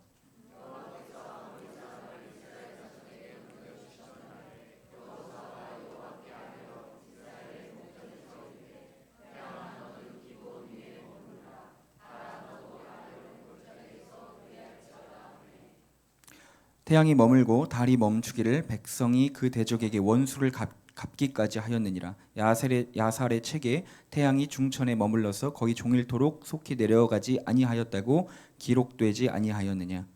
태양이 머물고 달이 멈추기를 백성이 그 대적에게 원수를 갚기까지 하였느니라. 야살의 책에 태양이 중천에 머물러서 거기 종일토록 속히 내려가지 아니하였다고 기록되지 아니하였느냐.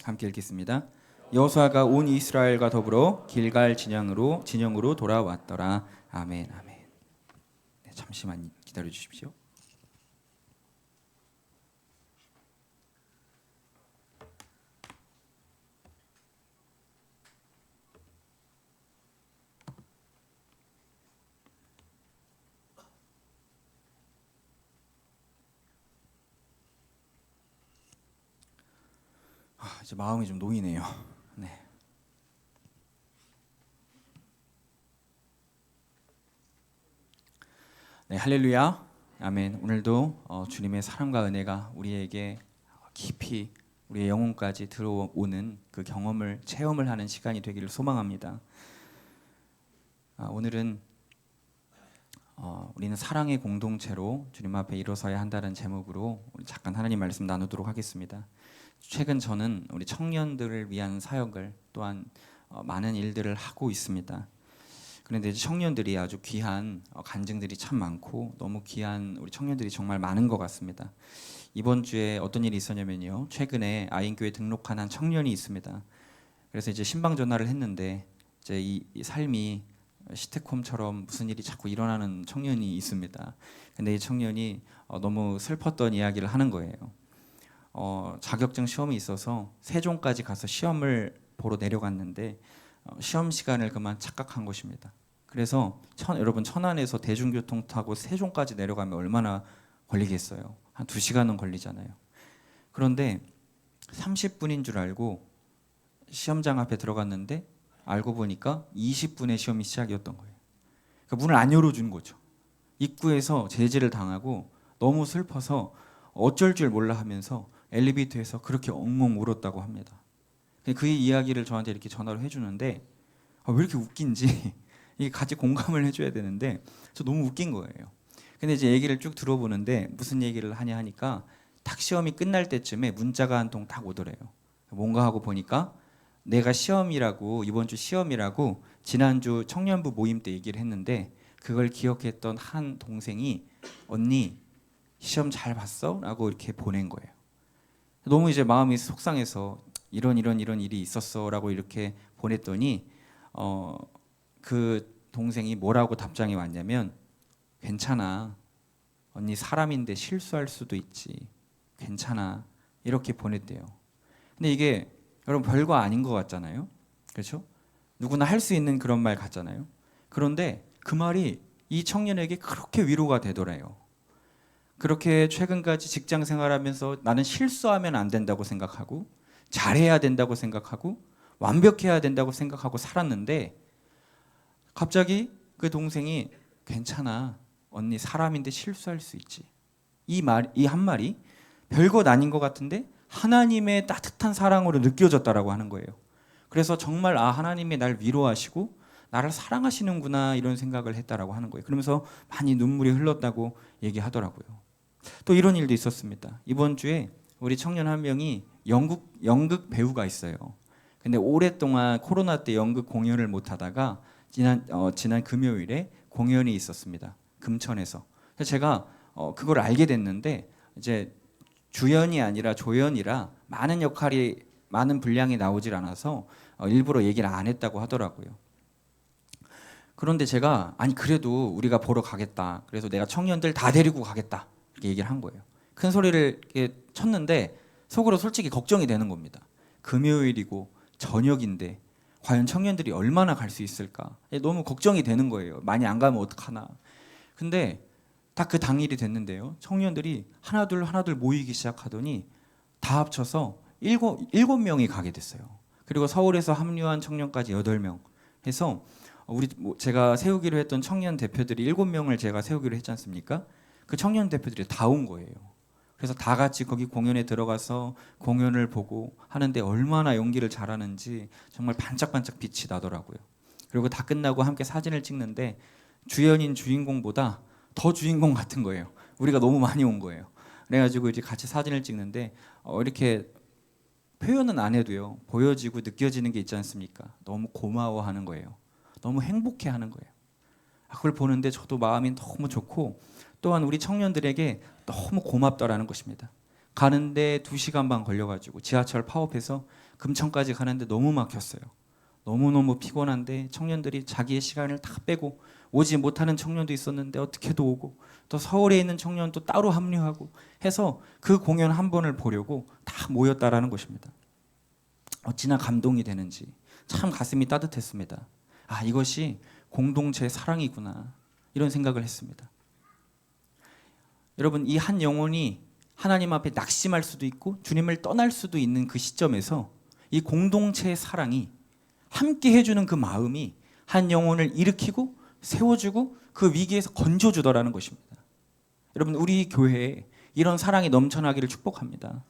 함께 읽겠습니다. 여호수아가 온 이스라엘과 더불어 길갈 진영으로 돌아왔더라. 아멘. 아멘. 네, 잠시만 기다려 주십시오. 이제 마음이 좀 놓이네요. 네. 네, 할렐루야. 아멘. 오늘도 주님의 사랑과 은혜가 우리에게 깊이 우리의 영혼까지 들어오는 그 경험을 체험을 하는 시간이 되기를 소망합니다. 오늘은 우리는 사랑의 공동체로 주님 앞에 일어서야 한다는 제목으로 우리 잠깐 하나님 말씀 나누도록 하겠습니다. 최근 저는 우리 청년들을 위한 사역을 또한 많은 일들을 하고 있습니다. 그런데 이제 청년들이 아주 귀한 간증들이 참 많고 너무 귀한 우리 청년들이 정말 많은 것 같습니다. 이번 주에 어떤 일이 있었냐면요. 최근에 아인교회 등록한 한 청년이 있습니다. 그래서 이제 신방 전화를 했는데 이제 이 삶이 시트콤처럼 무슨 일이 자꾸 일어나는 청년이 있습니다. 근데 이 청년이 너무 슬펐던 이야기를 하는 거예요. 자격증 시험이 있어서 세종까지 가서 시험을 보러 내려갔는데 시험 시간을 그만 착각한 것입니다. 그래서 여러분 천안에서 대중교통 타고 세종까지 내려가면 얼마나 걸리겠어요? 한 2시간은 걸리잖아요. 그런데 30분인 줄 알고 시험장 앞에 들어갔는데 알고 보니까 20분에 시험이 시작이었던 거예요. 그러니까 문을 안 열어준 거죠. 입구에서 제지를 당하고 너무 슬퍼서 어쩔 줄 몰라 하면서 엘리베이터에서 그렇게 엉엉 울었다고 합니다. 그 이야기를 저한테 이렇게 전화로 해주는데 왜 이렇게 웃긴지 이게 같이 공감을 해줘야 되는데 저 너무 웃긴 거예요. 근데 이제 얘기를 쭉 들어보는데 무슨 얘기를 하냐 하니까 딱 시험이 끝날 때쯤에 문자가 한 통 딱 오더래요. 뭔가 하고 보니까 내가 시험이라고 이번 주 시험이라고 지난주 청년부 모임 때 얘기를 했는데 그걸 기억했던 한 동생이 언니 시험 잘 봤어? 라고 이렇게 보낸 거예요. 너무 이제 마음이 속상해서 이런 일이 있었어 라고 이렇게 보냈더니 그 동생이 뭐라고 답장이 왔냐면 괜찮아 언니 사람인데 실수할 수도 있지 괜찮아 이렇게 보냈대요. 근데 이게 여러분 별거 아닌 것 같잖아요. 그렇죠? 누구나 할 수 있는 그런 말 같잖아요. 그런데 그 말이 이 청년에게 그렇게 위로가 되더래요. 그렇게 최근까지 직장 생활하면서 나는 실수하면 안 된다고 생각하고 잘해야 된다고 생각하고 완벽해야 된다고 생각하고 살았는데 갑자기 그 동생이 괜찮아 언니 사람인데 실수할 수 있지 이 한 말이 별것 아닌 것 같은데 하나님의 따뜻한 사랑으로 느껴졌다라고 하는 거예요. 그래서 정말 하나님이 날 위로하시고 나를 사랑하시는구나 이런 생각을 했다라고 하는 거예요. 그러면서 많이 눈물이 흘렀다고 얘기하더라고요. 또 이런 일도 있었습니다. 이번 주에 우리 청년 한 명이 연극 배우가 있어요. 근데 오랫동안 코로나 때 연극 공연을 못 하다가 지난 금요일에 공연이 있었습니다. 금천에서. 그래서 제가 그걸 알게 됐는데 이제 주연이 아니라 조연이라 많은 분량이 나오질 않아서 일부러 얘기를 안 했다고 하더라고요. 그런데 제가 아니 그래도 우리가 보러 가겠다. 그래서 내가 청년들 다 데리고 가겠다. 이렇게 얘기를 한 거예요. 큰 소리를 이렇게 쳤는데 속으로 솔직히 걱정이 되는 겁니다. 금요일이고 저녁인데 과연 청년들이 얼마나 갈 수 있을까? 너무 걱정이 되는 거예요. 많이 안 가면 어떡하나. 근데 딱 그 당일이 됐는데요. 청년들이 하나둘 모이기 시작하더니 다 합쳐서 일곱 명이 가게 됐어요. 그리고 서울에서 합류한 청년까지 8명 해서 제가 세우기로 했던 청년 대표들이 7명을 제가 세우기로 했지 않습니까? 그 청년 대표들이 다 온 거예요. 그래서 다 같이 거기 공연에 들어가서 공연을 보고 하는데 얼마나 연기를 잘하는지 정말 반짝반짝 빛이 나더라고요. 그리고 다 끝나고 함께 사진을 찍는데 주연인 주인공보다 더 주인공 같은 거예요. 우리가 너무 많이 온 거예요. 그래가지고 이제 같이 사진을 찍는데 이렇게 표현은 안 해도요 보여지고 느껴지는 게 있지 않습니까? 너무 고마워하는 거예요. 너무 행복해하는 거예요. 그걸 보는데 저도 마음이 너무 좋고 또한 우리 청년들에게 너무 고맙다라는 것입니다. 가는데 2시간 반 걸려가지고 지하철 파업해서 금천까지 가는데 너무 막혔어요. 너무너무 피곤한데 청년들이 자기의 시간을 다 빼고 오지 못하는 청년도 있었는데 어떻게도 오고 또 서울에 있는 청년도 따로 합류하고 해서 그 공연 한 번을 보려고 다 모였다라는 것입니다. 어찌나 감동이 되는지 참 가슴이 따뜻했습니다. 아, 이것이 공동체의 사랑이구나 이런 생각을 했습니다. 여러분, 이 한 영혼이 하나님 앞에 낙심할 수도 있고 주님을 떠날 수도 있는 그 시점에서 이 공동체의 사랑이 함께 해주는 그 마음이 한 영혼을 일으키고 세워주고 그 위기에서 건져주더라는 것입니다. 여러분, 우리 교회에 이런 사랑이 넘쳐나기를 축복합니다.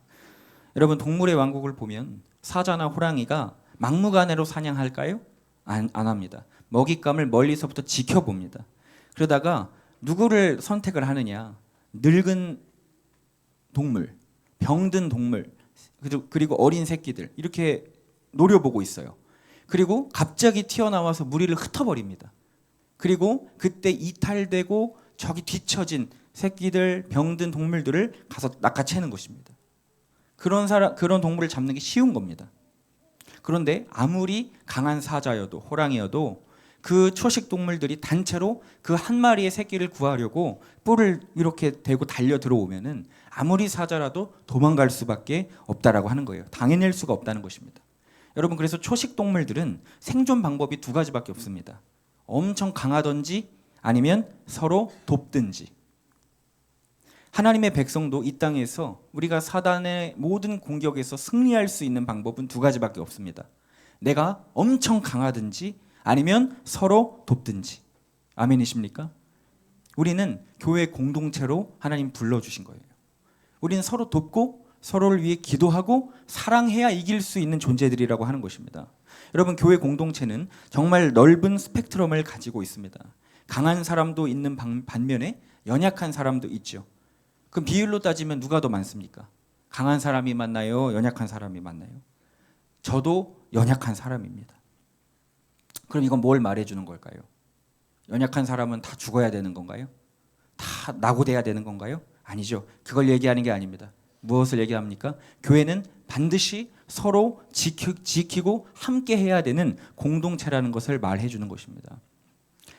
여러분, 동물의 왕국을 보면 사자나 호랑이가 막무가내로 사냥할까요? 안 합니다. 먹잇감을 멀리서부터 지켜봅니다. 그러다가 누구를 선택을 하느냐? 늙은 동물, 병든 동물, 그리고 어린 새끼들 이렇게 노려보고 있어요. 그리고 갑자기 튀어나와서 무리를 흩어버립니다. 그리고 그때 이탈되고 저기 뒤처진 새끼들, 병든 동물들을 가서 낚아채는 것입니다. 그런 동물을 잡는 게 쉬운 겁니다. 그런데 아무리 강한 사자여도 호랑이여도 그 초식 동물들이 단체로 그 한 마리의 새끼를 구하려고 뿔을 이렇게 대고 달려 들어오면은 아무리 사자라도 도망갈 수밖에 없다라고 하는 거예요. 당해낼 수가 없다는 것입니다. 여러분, 그래서 초식 동물들은 생존 방법이 2가지밖에 없습니다. 엄청 강하든지 아니면 서로 돕든지. 하나님의 백성도 이 땅에서 우리가 사단의 모든 공격에서 승리할 수 있는 방법은 2가지밖에 없습니다. 내가 엄청 강하든지 아니면 서로 돕든지. 아멘이십니까? 우리는 교회 공동체로 하나님 불러주신 거예요. 우리는 서로 돕고 서로를 위해 기도하고 사랑해야 이길 수 있는 존재들이라고 하는 것입니다. 여러분, 교회 공동체는 정말 넓은 스펙트럼을 가지고 있습니다. 강한 사람도 있는 반면에 연약한 사람도 있죠. 그럼 비율로 따지면 누가 더 많습니까? 강한 사람이 많나요? 연약한 사람이 많나요? 저도 연약한 사람입니다. 그럼 이건 뭘 말해주는 걸까요? 연약한 사람은 다 죽어야 되는 건가요? 다 낙오돼야 되는 건가요? 아니죠. 그걸 얘기하는 게 아닙니다. 무엇을 얘기합니까? 교회는 반드시 서로 지키고 함께 해야 되는 공동체라는 것을 말해주는 것입니다.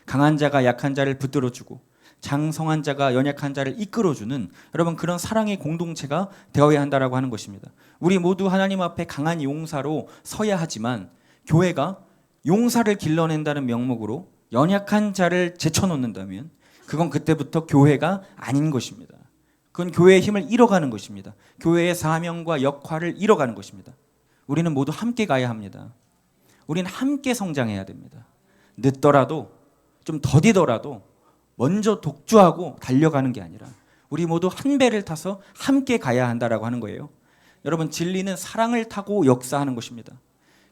강한 자가 약한 자를 붙들어주고 장성한 자가 연약한 자를 이끌어주는, 여러분, 그런 사랑의 공동체가 되어야 한다라고 하는 것입니다. 우리 모두 하나님 앞에 강한 용사로 서야 하지만 교회가 용사를 길러낸다는 명목으로 연약한 자를 제쳐놓는다면 그건 그때부터 교회가 아닌 것입니다. 그건 교회의 힘을 잃어가는 것입니다. 교회의 사명과 역할을 잃어가는 것입니다. 우리는 모두 함께 가야 합니다. 우리는 함께 성장해야 됩니다. 늦더라도 좀 더디더라도 먼저 독주하고 달려가는 게 아니라 우리 모두 한 배를 타서 함께 가야 한다라고 하는 거예요. 여러분, 진리는 사랑을 타고 역사하는 것입니다.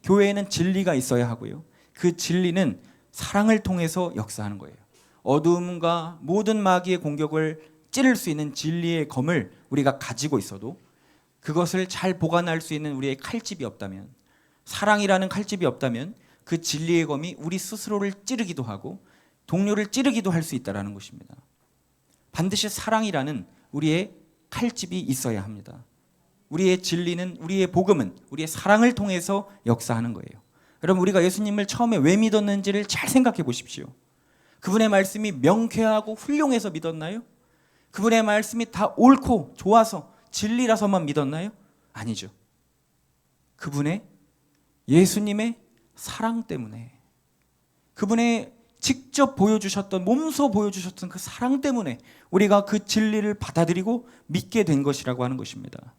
교회에는 진리가 있어야 하고요. 그 진리는 사랑을 통해서 역사하는 거예요. 어둠과 모든 마귀의 공격을 찌를 수 있는 진리의 검을 우리가 가지고 있어도 그것을 잘 보관할 수 있는 우리의 칼집이 없다면, 사랑이라는 칼집이 없다면 그 진리의 검이 우리 스스로를 찌르기도 하고 동료를 찌르기도 할 수 있다는 것입니다. 반드시 사랑이라는 우리의 칼집이 있어야 합니다. 우리의 진리는, 우리의 복음은 우리의 사랑을 통해서 역사하는 거예요. 여러분, 우리가 예수님을 처음에 왜 믿었는지를 잘 생각해 보십시오. 그분의 말씀이 명쾌하고 훌륭해서 믿었나요? 그분의 말씀이 다 옳고 좋아서 진리라서만 믿었나요? 아니죠. 그분의, 예수님의 사랑 때문에, 그분의 직접 보여주셨던, 몸소 보여주셨던 그 사랑 때문에 우리가 그 진리를 받아들이고 믿게 된 것이라고 하는 것입니다.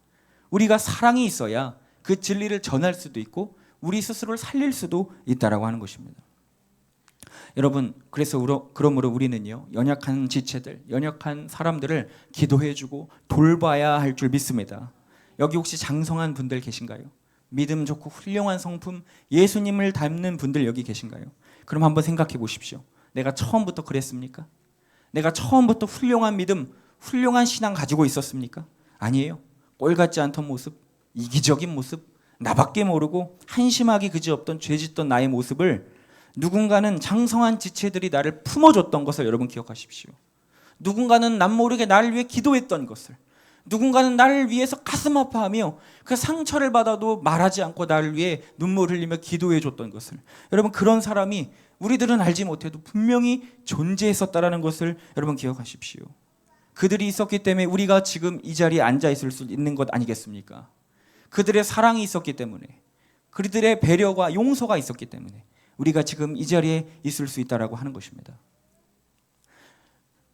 우리가 사랑이 있어야 그 진리를 전할 수도 있고 우리 스스로를 살릴 수도 있다라고 하는 것입니다. 여러분, 그래서 그러므로 우리는요, 연약한 지체들, 연약한 사람들을 기도해주고 돌봐야 할 줄 믿습니다. 여기 혹시 장성한 분들 계신가요? 믿음 좋고 훌륭한 성품, 예수님을 닮는 분들 여기 계신가요? 그럼 한번 생각해 보십시오. 내가 처음부터 그랬습니까? 내가 처음부터 훌륭한 믿음, 훌륭한 신앙 가지고 있었습니까? 아니에요. 꼴 같지 않던 모습, 이기적인 모습, 나밖에 모르고 한심하기 그지없던 죄짓던 나의 모습을 누군가는 장성한 지체들이 나를 품어줬던 것을 여러분 기억하십시오. 누군가는 남 모르게 나를 위해 기도했던 것을, 누군가는 나를 위해서 가슴 아파하며 그 상처를 받아도 말하지 않고 나를 위해 눈물 흘리며 기도해 줬던 것을, 여러분 그런 사람이 우리들은 알지 못해도 분명히 존재했었다라는 것을 여러분 기억하십시오. 그들이 있었기 때문에 우리가 지금 이 자리에 앉아 있을 수 있는 것 아니겠습니까? 그들의 사랑이 있었기 때문에, 그들의 배려와 용서가 있었기 때문에 우리가 지금 이 자리에 있을 수 있다라고 하는 것입니다.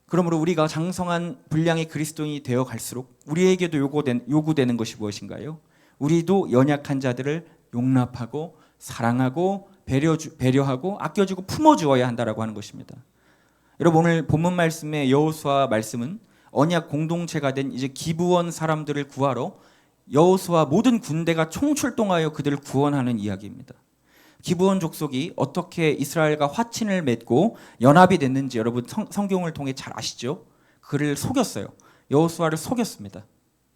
그러므로 우리가 장성한 분량의 그리스도인이 되어 갈수록 우리에게도 요구되는 것이 무엇인가요? 우리도 연약한 자들을 용납하고 사랑하고 배려하고 아껴주고 품어주어야 한다라고 하는 것입니다. 여러분 오늘 본문 말씀의 여호수아 말씀은 언약 공동체가 된 이제 기브온 사람들을 구하러 여호수아 모든 군대가 총출동하여 그들을 구원하는 이야기입니다. 기브온 족속이 어떻게 이스라엘과 화친을 맺고 연합이 됐는지 여러분 성경을 통해 잘 아시죠? 그를 속였어요. 여호수아를 속였습니다.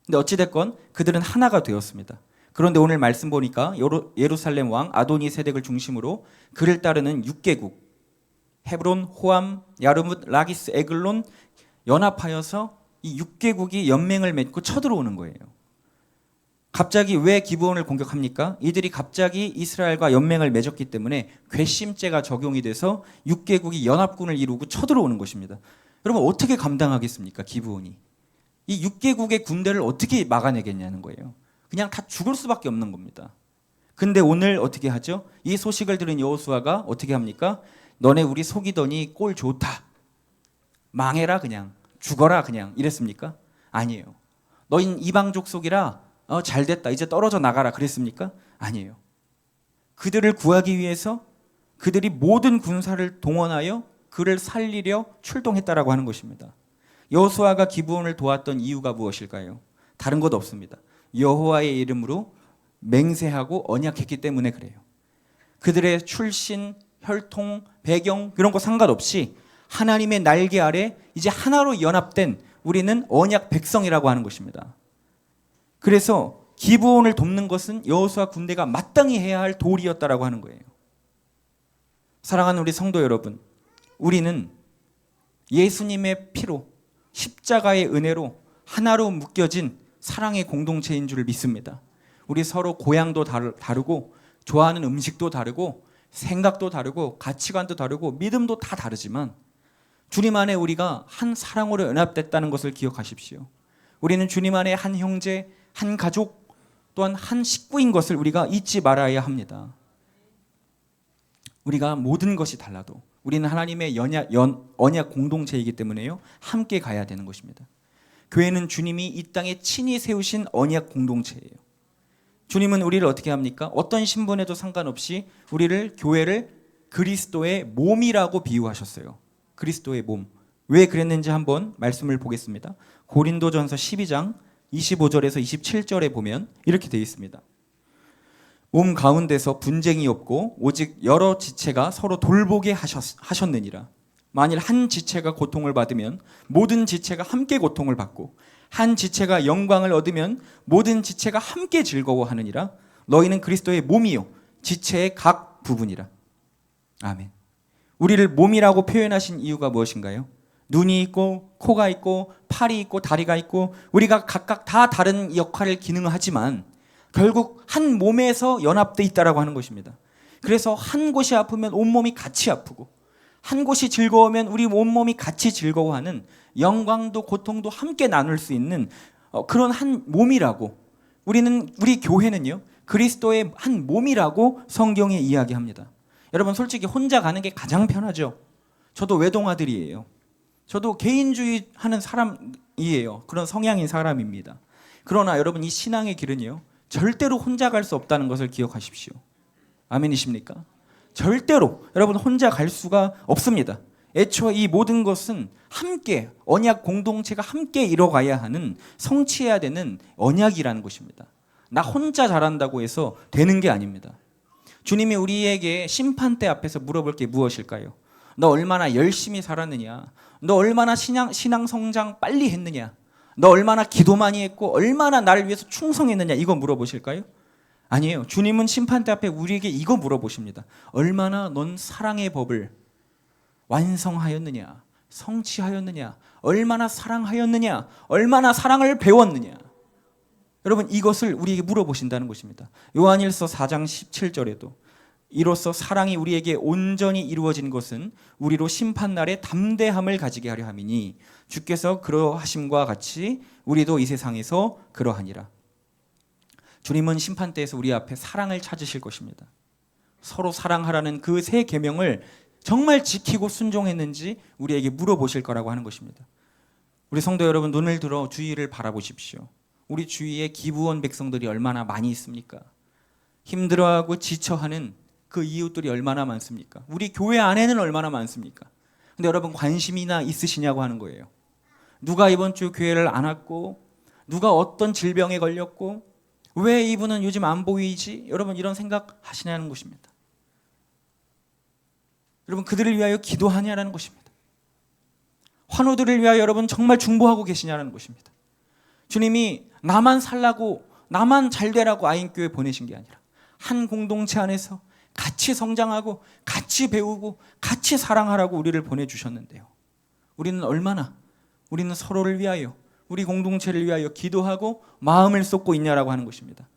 근데 어찌됐건 그들은 하나가 되었습니다. 그런데 오늘 말씀 보니까 예루살렘 왕 아도니 세덱을 중심으로 그를 따르는 6개국 헤브론, 호암, 야르뭇, 라기스, 에글론 연합하여서 이 6개국이 연맹을 맺고 쳐들어오는 거예요. 갑자기 왜 기브온을 공격합니까? 이들이 갑자기 이스라엘과 연맹을 맺었기 때문에 괘씸죄가 적용이 돼서 6개국이 연합군을 이루고 쳐들어오는 것입니다. 여러분 어떻게 감당하겠습니까? 기브온이 이 6개국의 군대를 어떻게 막아내겠냐는 거예요. 그냥 다 죽을 수밖에 없는 겁니다. 근데 오늘 어떻게 하죠? 이 소식을 들은 여호수아가 어떻게 합니까? 너네 우리 속이더니 꼴 좋다, 망해라, 그냥 죽어라, 그냥 이랬습니까? 아니에요. 너희는 이방 족속이라 잘됐다, 이제 떨어져 나가라 그랬습니까? 아니에요. 그들을 구하기 위해서 그들이 모든 군사를 동원하여 그를 살리려 출동했다라고 하는 것입니다. 여호수아가 기브온을 도왔던 이유가 무엇일까요? 다른 것 없습니다. 여호와의 이름으로 맹세하고 언약했기 때문에 그래요. 그들의 출신, 혈통, 배경 이런 거 상관없이 하나님의 날개 아래 이제 하나로 연합된 우리는 언약 백성이라고 하는 것입니다. 그래서 기브온을 돕는 것은 여호수아 군대가 마땅히 해야 할 도리였다라고 하는 거예요. 사랑하는 우리 성도 여러분, 우리는 예수님의 피로 십자가의 은혜로 하나로 묶여진 사랑의 공동체인 줄 믿습니다. 우리 서로 고향도 다르고 좋아하는 음식도 다르고 생각도 다르고 가치관도 다르고 믿음도 다 다르지만 주님 안에 우리가 한 사랑으로 연합됐다는 것을 기억하십시오. 우리는 주님 안에 한 형제, 한 가족, 또한 한 식구인 것을 우리가 잊지 말아야 합니다. 우리가 모든 것이 달라도 우리는 하나님의 언약 공동체이기 때문에요, 함께 가야 되는 것입니다. 교회는 주님이 이 땅에 친히 세우신 언약 공동체예요. 주님은 우리를 어떻게 합니까? 어떤 신분에도 상관없이 우리를, 교회를 그리스도의 몸이라고 비유하셨어요. 그리스도의 몸. 왜 그랬는지 한번 말씀을 보겠습니다. 고린도전서 12장 25절에서 27절에 보면 이렇게 되어 있습니다. 몸 가운데서 분쟁이 없고 오직 여러 지체가 서로 돌보게 하셨느니라. 만일 한 지체가 고통을 받으면 모든 지체가 함께 고통을 받고 한 지체가 영광을 얻으면 모든 지체가 함께 즐거워하느니라. 너희는 그리스도의 몸이요 지체의 각 부분이라. 아멘. 우리를 몸이라고 표현하신 이유가 무엇인가요? 눈이 있고 코가 있고 팔이 있고 다리가 있고 우리가 각각 다 다른 역할을 기능하지만 결국 한 몸에서 연합돼 있다라고 하는 것입니다. 그래서 한 곳이 아프면 온몸이 같이 아프고 한 곳이 즐거우면 우리 온몸이 같이 즐거워하는, 영광도 고통도 함께 나눌 수 있는 그런 한 몸이라고, 우리 교회는요 그리스도의 한 몸이라고 성경에 이야기합니다. 여러분 솔직히 혼자 가는 게 가장 편하죠. 저도 외동아들이에요. 저도 개인주의 하는 사람이에요. 그런 성향인 사람입니다. 그러나 여러분 이 신앙의 길은요 절대로 혼자 갈 수 없다는 것을 기억하십시오. 아멘이십니까? 절대로 여러분 혼자 갈 수가 없습니다. 애초에 이 모든 것은 함께, 언약 공동체가 함께 이뤄가야 하는, 성취해야 되는 언약이라는 것입니다. 나 혼자 잘한다고 해서 되는 게 아닙니다. 주님이 우리에게 심판대 앞에서 물어볼 게 무엇일까요? 너 얼마나 열심히 살았느냐? 너 얼마나 신앙 성장 빨리 했느냐? 너 얼마나 기도 많이 했고 얼마나 나를 위해서 충성했느냐? 이거 물어보실까요? 아니에요. 주님은 심판대 앞에 우리에게 이거 물어보십니다. 얼마나 넌 사랑의 법을 완성하였느냐? 성취하였느냐, 얼마나 사랑하였느냐, 얼마나 사랑을 배웠느냐. 여러분 이것을 우리에게 물어보신다는 것입니다. 요한일서 4장 17절에도 이로써 사랑이 우리에게 온전히 이루어진 것은 우리로 심판날에 담대함을 가지게 하려 함이니 주께서 그러하심과 같이 우리도 이 세상에서 그러하니라. 주님은 심판대에서 우리 앞에 사랑을 찾으실 것입니다. 서로 사랑하라는 그 세 계명을 정말 지키고 순종했는지 우리에게 물어보실 거라고 하는 것입니다. 우리 성도 여러분, 눈을 들어 주위를 바라보십시오. 우리 주위에 기부원 백성들이 얼마나 많이 있습니까? 힘들어하고 지쳐하는 그 이웃들이 얼마나 많습니까? 우리 교회 안에는 얼마나 많습니까? 근데 여러분 관심이나 있으시냐고 하는 거예요. 누가 이번 주 교회를 안 왔고, 누가 어떤 질병에 걸렸고, 왜 이분은 요즘 안 보이지? 여러분 이런 생각 하시냐는 것입니다. 여러분 그들을 위하여 기도하냐라는 것입니다. 환우들을 위하여 여러분 정말 중보하고 계시냐라는 것입니다. 주님이 나만 살라고, 나만 잘 되라고 아인교회 보내신 게 아니라 한 공동체 안에서 같이 성장하고 같이 배우고 같이 사랑하라고 우리를 보내주셨는데요. 우리는 서로를 위하여, 우리 공동체를 위하여 기도하고 마음을 쏟고 있냐라고 하는 것입니다.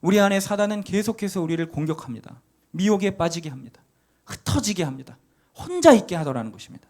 우리 안에 사단은 계속해서 우리를 공격합니다. 미혹에 빠지게 합니다. 흩어지게 합니다. 혼자 있게 하더라는 것입니다.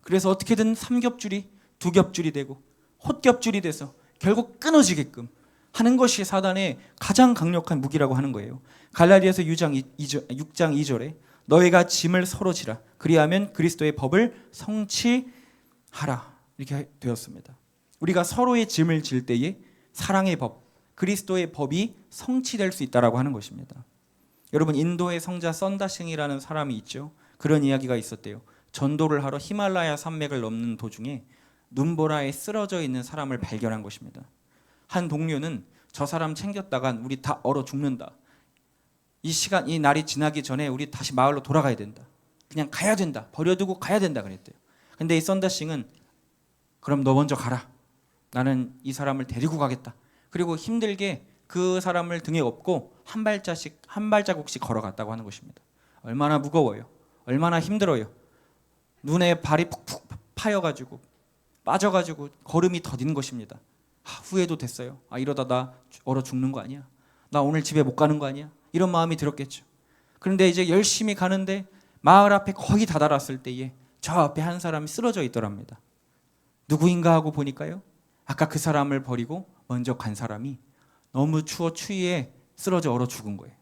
그래서 어떻게든 삼겹줄이 두겹줄이 되고 홑겹줄이 돼서 결국 끊어지게끔 하는 것이 사단의 가장 강력한 무기라고 하는 거예요. 갈라디아서 6장 2절에 너희가 짐을 서로 지라 그리하면 그리스도의 법을 성취하라 이렇게 되었습니다. 우리가 서로의 짐을 질 때에 사랑의 법, 그리스도의 법이 성취될 수 있다라고 하는 것입니다. 여러분 인도의 성자 썬다싱이라는 사람이 있죠. 그런 이야기가 있었대요. 전도를 하러 히말라야 산맥을 넘는 도중에 눈보라에 쓰러져 있는 사람을 발견한 것입니다. 한 동료는 저 사람 챙겼다간 우리 다 얼어 죽는다. 이 날이 지나기 전에 우리 다시 마을로 돌아가야 된다. 그냥 가야 된다. 버려두고 가야 된다 그랬대요. 근데 이 썬다싱은 그럼 너 먼저 가라. 나는 이 사람을 데리고 가겠다. 그리고 힘들게 그 사람을 등에 업고 한 발자국씩 걸어갔다고 하는 것입니다. 얼마나 무거워요. 얼마나 힘들어요. 눈에 발이 푹푹 파여가지고 빠져가지고 걸음이 더딘 것입니다. 후회도 됐어요. 이러다 나 얼어 죽는 거 아니야? 나 오늘 집에 못 가는 거 아니야? 이런 마음이 들었겠죠. 그런데 이제 열심히 가는데 마을 앞에 거의 다다랐을 때에 저 앞에 한 사람이 쓰러져 있더랍니다. 누구인가 하고 보니까요. 아까 그 사람을 버리고 먼저 간 사람이 너무 추워 추위에 쓰러져 얼어 죽은 거예요.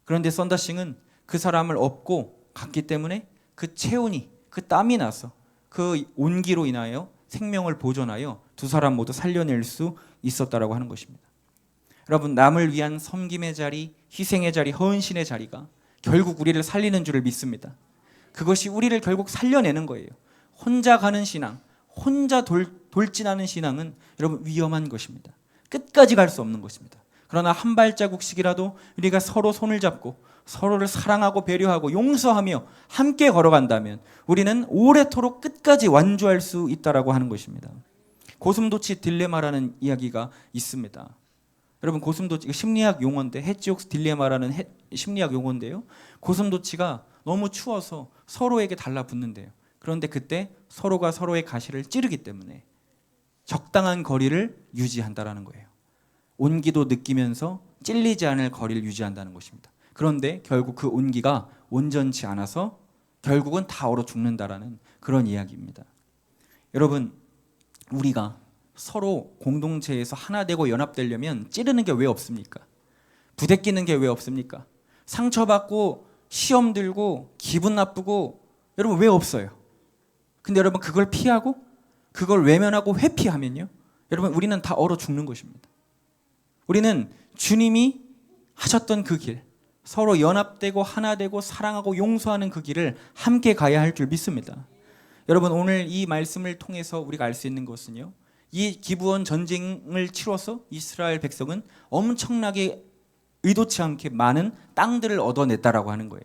그런데 썬다싱은 그 사람을 업고 갔기 때문에 그 체온이, 그 땀이 나서 그 온기로 인하여 생명을 보존하여 두 사람 모두 살려낼 수 있었다라고 하는 것입니다. 여러분 남을 위한 섬김의 자리, 희생의 자리, 헌신의 자리가 결국 우리를 살리는 줄을 믿습니다. 그것이 우리를 결국 살려내는 거예요. 혼자 가는 신앙, 혼자 돌진하는 신앙은 여러분 위험한 것입니다. 끝까지 갈 수 없는 것입니다. 그러나 한 발자국씩이라도 우리가 서로 손을 잡고 서로를 사랑하고 배려하고 용서하며 함께 걸어간다면 우리는 오래도록 끝까지 완주할 수 있다라고 하는 것입니다. 고슴도치 딜레마라는 이야기가 있습니다. 여러분 고슴도치 심리학 용어인데 헤지옥스 딜레마라는 심리학 용어인데요. 고슴도치가 너무 추워서 서로에게 달라붙는데요. 그런데 그때 서로가 서로의 가시를 찌르기 때문에 적당한 거리를 유지한다라는 거예요. 온기도 느끼면서 찔리지 않을 거리를 유지한다는 것입니다. 그런데 결국 그 온기가 온전치 않아서 결국은 다 얼어 죽는다라는 그런 이야기입니다. 여러분 우리가 서로 공동체에서 하나 되고 연합되려면 찌르는 게 왜 없습니까? 부대끼는 게 왜 없습니까? 상처받고 시험 들고 기분 나쁘고 여러분 왜 없어요? 근데 여러분 그걸 피하고 그걸 외면하고 회피하면요 여러분 우리는 다 얼어 죽는 것입니다. 우리는 주님이 하셨던 그 길, 서로 연합되고 하나 되고 사랑하고 용서하는 그 길을 함께 가야 할 줄 믿습니다. 여러분 오늘 이 말씀을 통해서 우리가 알 수 있는 것은요, 이 기브온 전쟁을 치러서 이스라엘 백성은 엄청나게 의도치 않게 많은 땅들을 얻어냈다라고 하는 거예요.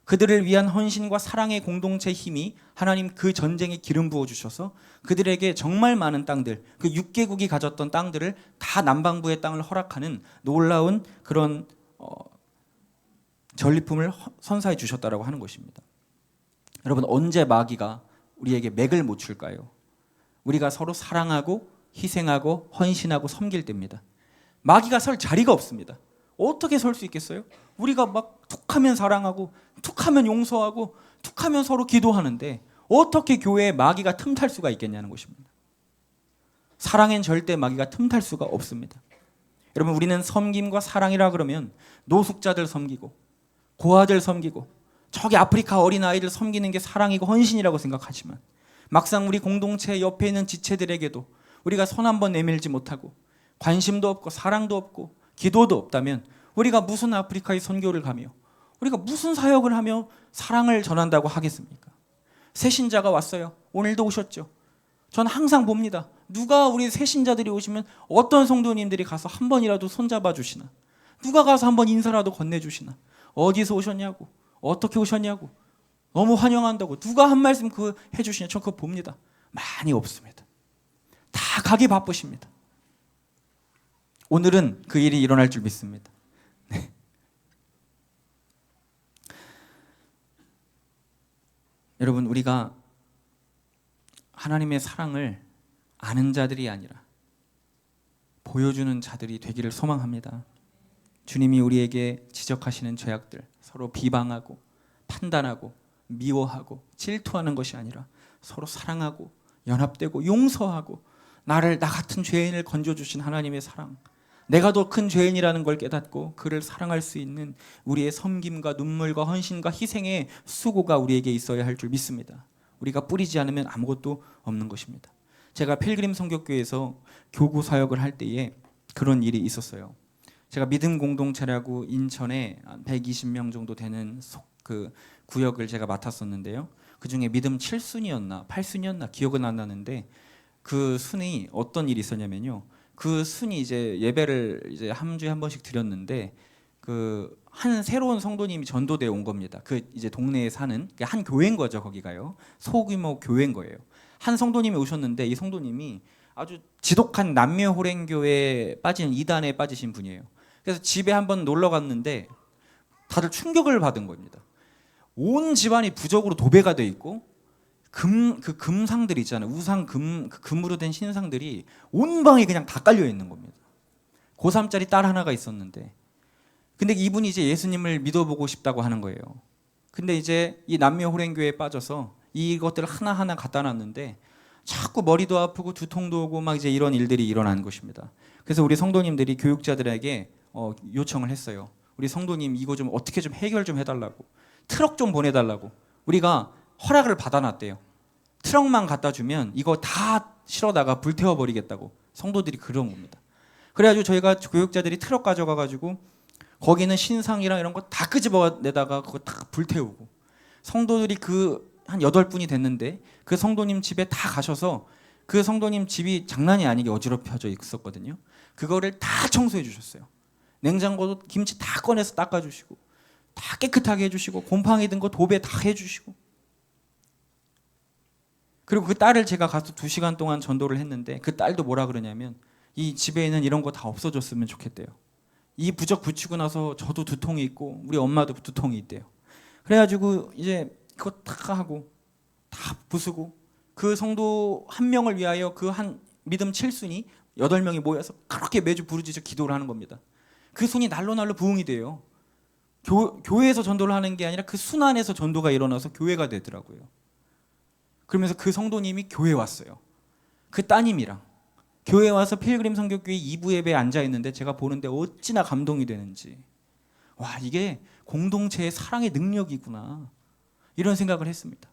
그들을 위한 헌신과 사랑의 공동체 힘이 하나님 그 전쟁에 기름 부어 주셔서 그들에게 정말 많은 땅들, 그 6개국이 가졌던 땅들을 다 남방부의 땅을 허락하는 놀라운 그런 전리품을 선사해 주셨다라고 하는 것입니다. 여러분 언제 마귀가 우리에게 맥을 못 출까요? 우리가 서로 사랑하고 희생하고 헌신하고 섬길 때입니다. 마귀가 설 자리가 없습니다. 어떻게 설 수 있겠어요? 우리가 막 툭하면 사랑하고 툭하면 용서하고 툭하면 서로 기도하는데 어떻게 교회에 마귀가 틈탈 수가 있겠냐는 것입니다. 사랑엔 절대 마귀가 틈탈 수가 없습니다. 여러분, 우리는 섬김과 사랑이라 그러면 노숙자들 섬기고 고아들 섬기고 저기 아프리카 어린아이들 섬기는 게 사랑이고 헌신이라고 생각하지만 막상 우리 공동체 옆에 있는 지체들에게도 우리가 손 한 번 내밀지 못하고 관심도 없고 사랑도 없고 기도도 없다면 우리가 무슨 아프리카의 선교를 가며 우리가 무슨 사역을 하며 사랑을 전한다고 하겠습니까? 새신자가 왔어요. 오늘도 오셨죠. 저는 항상 봅니다. 누가 우리 새신자들이 오시면 어떤 성도님들이 가서 한 번이라도 손잡아 주시나, 누가 가서 한 번 인사라도 건네주시나, 어디서 오셨냐고, 어떻게 오셨냐고, 너무 환영한다고 누가 한 말씀 해주시냐, 저 그거 봅니다. 많이 없습니다. 다 가기 바쁘십니다. 오늘은 그 일이 일어날 줄 믿습니다. 네. 여러분, 우리가 하나님의 사랑을 아는 자들이 아니라 보여주는 자들이 되기를 소망합니다. 주님이 우리에게 지적하시는 죄악들, 서로 비방하고 판단하고 미워하고 질투하는 것이 아니라 서로 사랑하고 연합되고 용서하고 나 같은 죄인을 건져주신 하나님의 사랑, 내가 더 큰 죄인이라는 걸 깨닫고 그를 사랑할 수 있는 우리의 섬김과 눈물과 헌신과 희생의 수고가 우리에게 있어야 할 줄 믿습니다. 우리가 뿌리지 않으면 아무것도 없는 것입니다. 제가 필그림 선교교회에서 교구 사역을 할 때에 그런 일이 있었어요. 제가 믿음 공동체라고 인천에 120명 정도 되는 그 구역을 제가 맡았었는데요. 그 중에 믿음 7순이었나 8순이었나 기억은 안 나는데 그 순이 어떤 일이 있었냐면요. 그 순이 이제 예배를 이제 한 주에 한 번씩 드렸는데 그 한 새로운 성도님이 전도대에 온 겁니다. 그 이제 동네에 사는 한 교회인 거죠. 거기가요. 소규모 교회인 거예요. 한 성도님이 오셨는데 이 성도님이 아주 지독한 남녀호랭교회에 빠진 이단에 빠지신 분이에요. 그래서 집에 한번 놀러 갔는데 다들 충격을 받은 겁니다. 온 집안이 부적으로 도배가 돼 있고 금상들 있잖아요. 우상 금으로 된 신상들이 온 방에 그냥 다 깔려 있는 겁니다. 고3짜리 딸 하나가 있었는데, 근데 이분이 이제 예수님을 믿어보고 싶다고 하는 거예요. 근데 이제 이 남녀호랭교회에 빠져서 이것들을 하나하나 갖다 놨는데 자꾸 머리도 아프고 두통도 오고 막 이제 이런 일들이 일어난 것입니다. 그래서 우리 성도님들이 교육자들에게 요청을 했어요. 우리 성도님 이거 좀 어떻게 좀 해결 좀 해달라고, 트럭 좀 보내달라고. 우리가 허락을 받아놨대요. 트럭만 갖다 주면 이거 다 실어다가 불태워버리겠다고 성도들이 그런 겁니다. 그래가지고 저희가 교육자들이 트럭 가져가가지고 거기는 신상이랑 이런 거 다 끄집어내다가 그거 다 불태우고, 성도들이 한 8분이 됐는데 그 성도님 집에 다 가셔서 그 성도님 집이 장난이 아니게 어지럽혀져 있었거든요. 그거를 다 청소해 주셨어요. 냉장고도 김치 다 꺼내서 닦아주시고 다 깨끗하게 해주시고 곰팡이 든 거 도배 다 해주시고, 그리고 그 딸을 제가 가서 2시간 동안 전도를 했는데 그 딸도 뭐라 그러냐면 이 집에 있는 이런 거 다 없어졌으면 좋겠대요. 이 부적 붙이고 나서 저도 두통이 있고 우리 엄마도 두통이 있대요. 그래가지고 이제 그거 다 하고 다 부수고 그 성도 한 명을 위하여 그 한 믿음 7순이 8명이 모여서 그렇게 매주 부르짖어 기도를 하는 겁니다. 그 순이 날로 부흥이 돼요. 교회에서 전도를 하는 게 아니라 그 순 안에서 전도가 일어나서 교회가 되더라고요. 그러면서 그 성도님이 교회 왔어요. 그 따님이랑 교회 와서 필그림 선교교회 2부 예배에 앉아 있는데 제가 보는데 어찌나 감동이 되는지, 와, 이게 공동체의 사랑의 능력이구나, 이런 생각을 했습니다.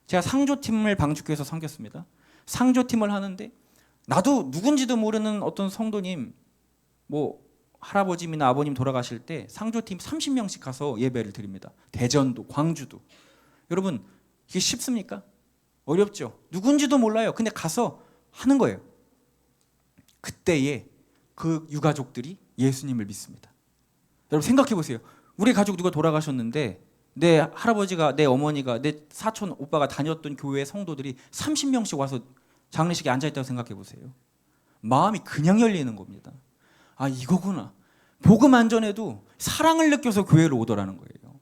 제가 상조팀을 방주교에서 섬겼습니다. 상조팀을 하는데 나도 누군지도 모르는 어떤 성도님, 뭐 할아버지나 아버님 돌아가실 때 상조팀 30명씩 가서 예배를 드립니다. 대전도 광주도. 여러분, 이게 쉽습니까? 어렵죠. 누군지도 몰라요. 근데 가서 하는 거예요. 그때에 그 유가족들이 예수님을 믿습니다. 여러분 생각해 보세요. 우리 가족 누가 돌아가셨는데 내 할아버지가, 내 어머니가, 내 사촌 오빠가 다녔던 교회 성도들이 30명씩 와서 장례식에 앉아있다고 생각해 보세요. 마음이 그냥 열리는 겁니다. 아, 이거구나. 복음 안전에도 사랑을 느껴서 교회로 오더라는 거예요.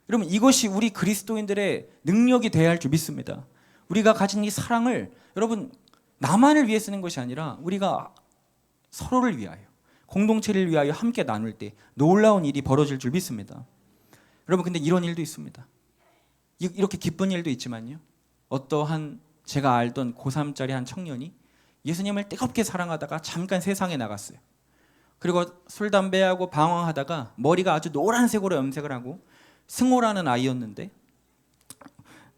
여러분 이것이 우리 그리스도인들의 능력이 되어야 할 줄 믿습니다. 우리가 가진 이 사랑을 여러분 나만을 위해 쓰는 것이 아니라 우리가 서로를 위하여 공동체를 위하여 함께 나눌 때 놀라운 일이 벌어질 줄 믿습니다. 여러분 근데 이런 일도 있습니다. 이렇게 기쁜 일도 있지만요. 어떠한 제가 알던 고3짜리 한 청년이 예수님을 뜨겁게 사랑하다가 잠깐 세상에 나갔어요. 그리고 술, 담배하고 방황하다가 머리가 아주 노란색으로 염색을 하고 승호라는 아이였는데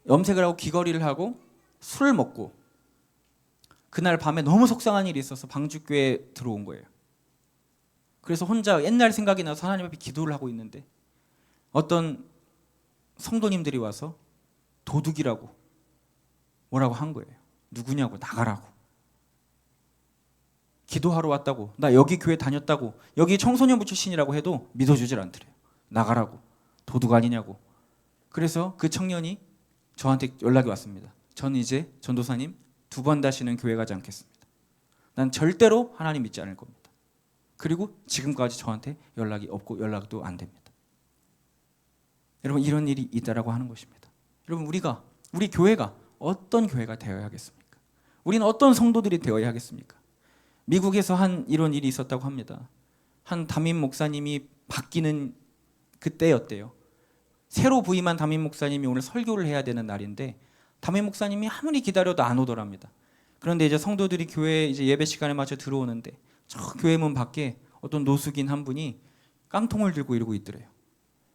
염색을 하고 귀걸이를 하고 술을 먹고 그날 밤에 너무 속상한 일이 있어서 방주교회에 들어온 거예요. 그래서 혼자 옛날 생각이 나서 하나님 앞에 기도를 하고 있는데 어떤 성도님들이 와서 도둑이라고 뭐라고 한 거예요. 누구냐고, 나가라고. 기도하러 왔다고, 나 여기 교회 다녔다고, 여기 청소년부 출신이라고 해도 믿어주질 않더래요. 나가라고, 도둑 아니냐고. 그래서 그 청년이 저한테 연락이 왔습니다. 저는 이제 전도사님 2번 다시는 교회 가지 않겠습니다. 난 절대로 하나님 믿지 않을 겁니다. 그리고 지금까지 저한테 연락이 없고 연락도 안 됩니다. 여러분 이런 일이 있다라고 하는 것입니다. 여러분 우리 교회가 어떤 교회가 되어야 하겠습니까? 우리는 어떤 성도들이 되어야 하겠습니까? 미국에서 한 이런 일이 있었다고 합니다. 한 담임 목사님이 바뀌는 그때였대요. 새로 부임한 담임 목사님이 오늘 설교를 해야 되는 날인데 담임 목사님이 아무리 기다려도 안 오더랍니다. 그런데 이제 성도들이 교회 이제 예배 시간에 맞춰 들어오는데 저 교회 문 밖에 어떤 노숙인 한 분이 깡통을 들고 이러고 있더래요.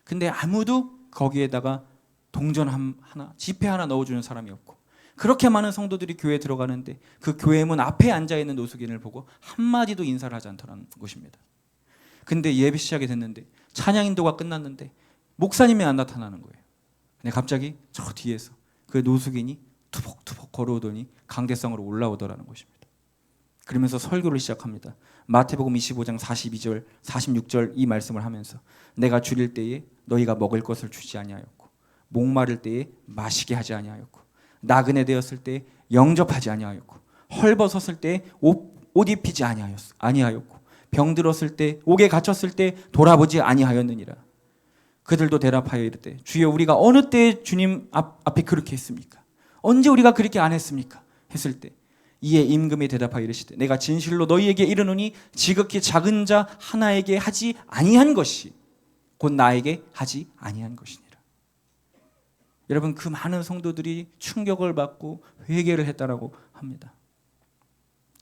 근데 아무도 거기에다가 동전 하나, 지폐 하나 넣어주는 사람이 없고 그렇게 많은 성도들이 교회에 들어가는데 그 교회 문 앞에 앉아있는 노숙인을 보고 한마디도 인사를 하지 않더라는 것입니다. 근데 예배 시작이 됐는데 찬양 인도가 끝났는데 목사님이 안 나타나는 거예요. 근데 갑자기 저 뒤에서 그 노숙인이 투벅투벅 걸어오더니 강대상으로 올라오더라는 것입니다. 그러면서 설교를 시작합니다. 마태복음 25장 42절, 46절 이 말씀을 하면서 내가 줄일 때에 너희가 먹을 것을 주지 아니하였고 목마를 때에 마시게 하지 아니하였고 나그네 되었을 때 영접하지 아니하였고 헐벗었을 때 옷 입히지 아니하였고 병들었을 때 옥에 갇혔을 때 돌아보지 아니하였느니라. 그들도 대답하여 이르되 주여 우리가 어느 때에 주님 앞에 그렇게 했습니까? 언제 우리가 그렇게 안 했습니까? 했을 때 이에 임금이 대답하여 이르시되 내가 진실로 너희에게 이르노니 지극히 작은 자 하나에게 하지 아니한 것이 곧 나에게 하지 아니한 것이니라. 여러분 그 많은 성도들이 충격을 받고 회개를 했다라고 합니다.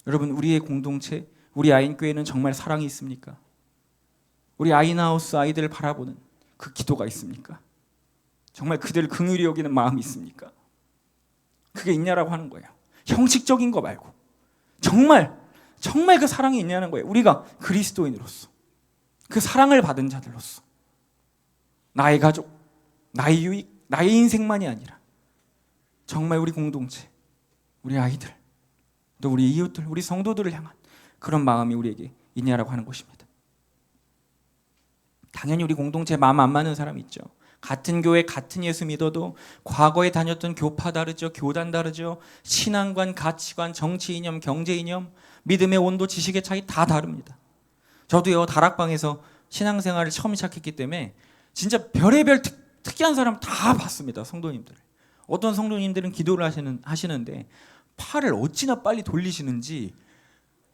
여러분 우리의 공동체, 우리 아인교회는 정말 사랑이 있습니까? 우리 아인하우스 아이들을 바라보는 그 기도가 있습니까? 정말 그들을 긍휼히 여기는 마음이 있습니까? 그게 있냐라고 하는 거예요. 형식적인 거 말고 정말 그 사랑이 있냐는 거예요. 우리가 그리스도인으로서 그 사랑을 받은 자들로서 나의 가족, 나의 유익, 나의 인생만이 아니라 정말 우리 공동체, 우리 아이들, 또 우리 이웃들, 우리 성도들을 향한 그런 마음이 우리에게 있냐라고 하는 것입니다. 당연히 우리 공동체에 마음 안 맞는 사람이 있죠. 같은 교회 같은 예수 믿어도 과거에 다녔던 교파 다르죠. 교단 다르죠. 신앙관, 가치관, 정치 이념, 경제 이념, 믿음의 온도, 지식의 차이 다 다릅니다. 저도요 다락방에서 신앙생활을 처음 시작했기 때문에 진짜 별의별 특이한 사람 다 봤습니다. 성도님들을. 어떤 성도님들은 기도를 하시는데 팔을 어찌나 빨리 돌리시는지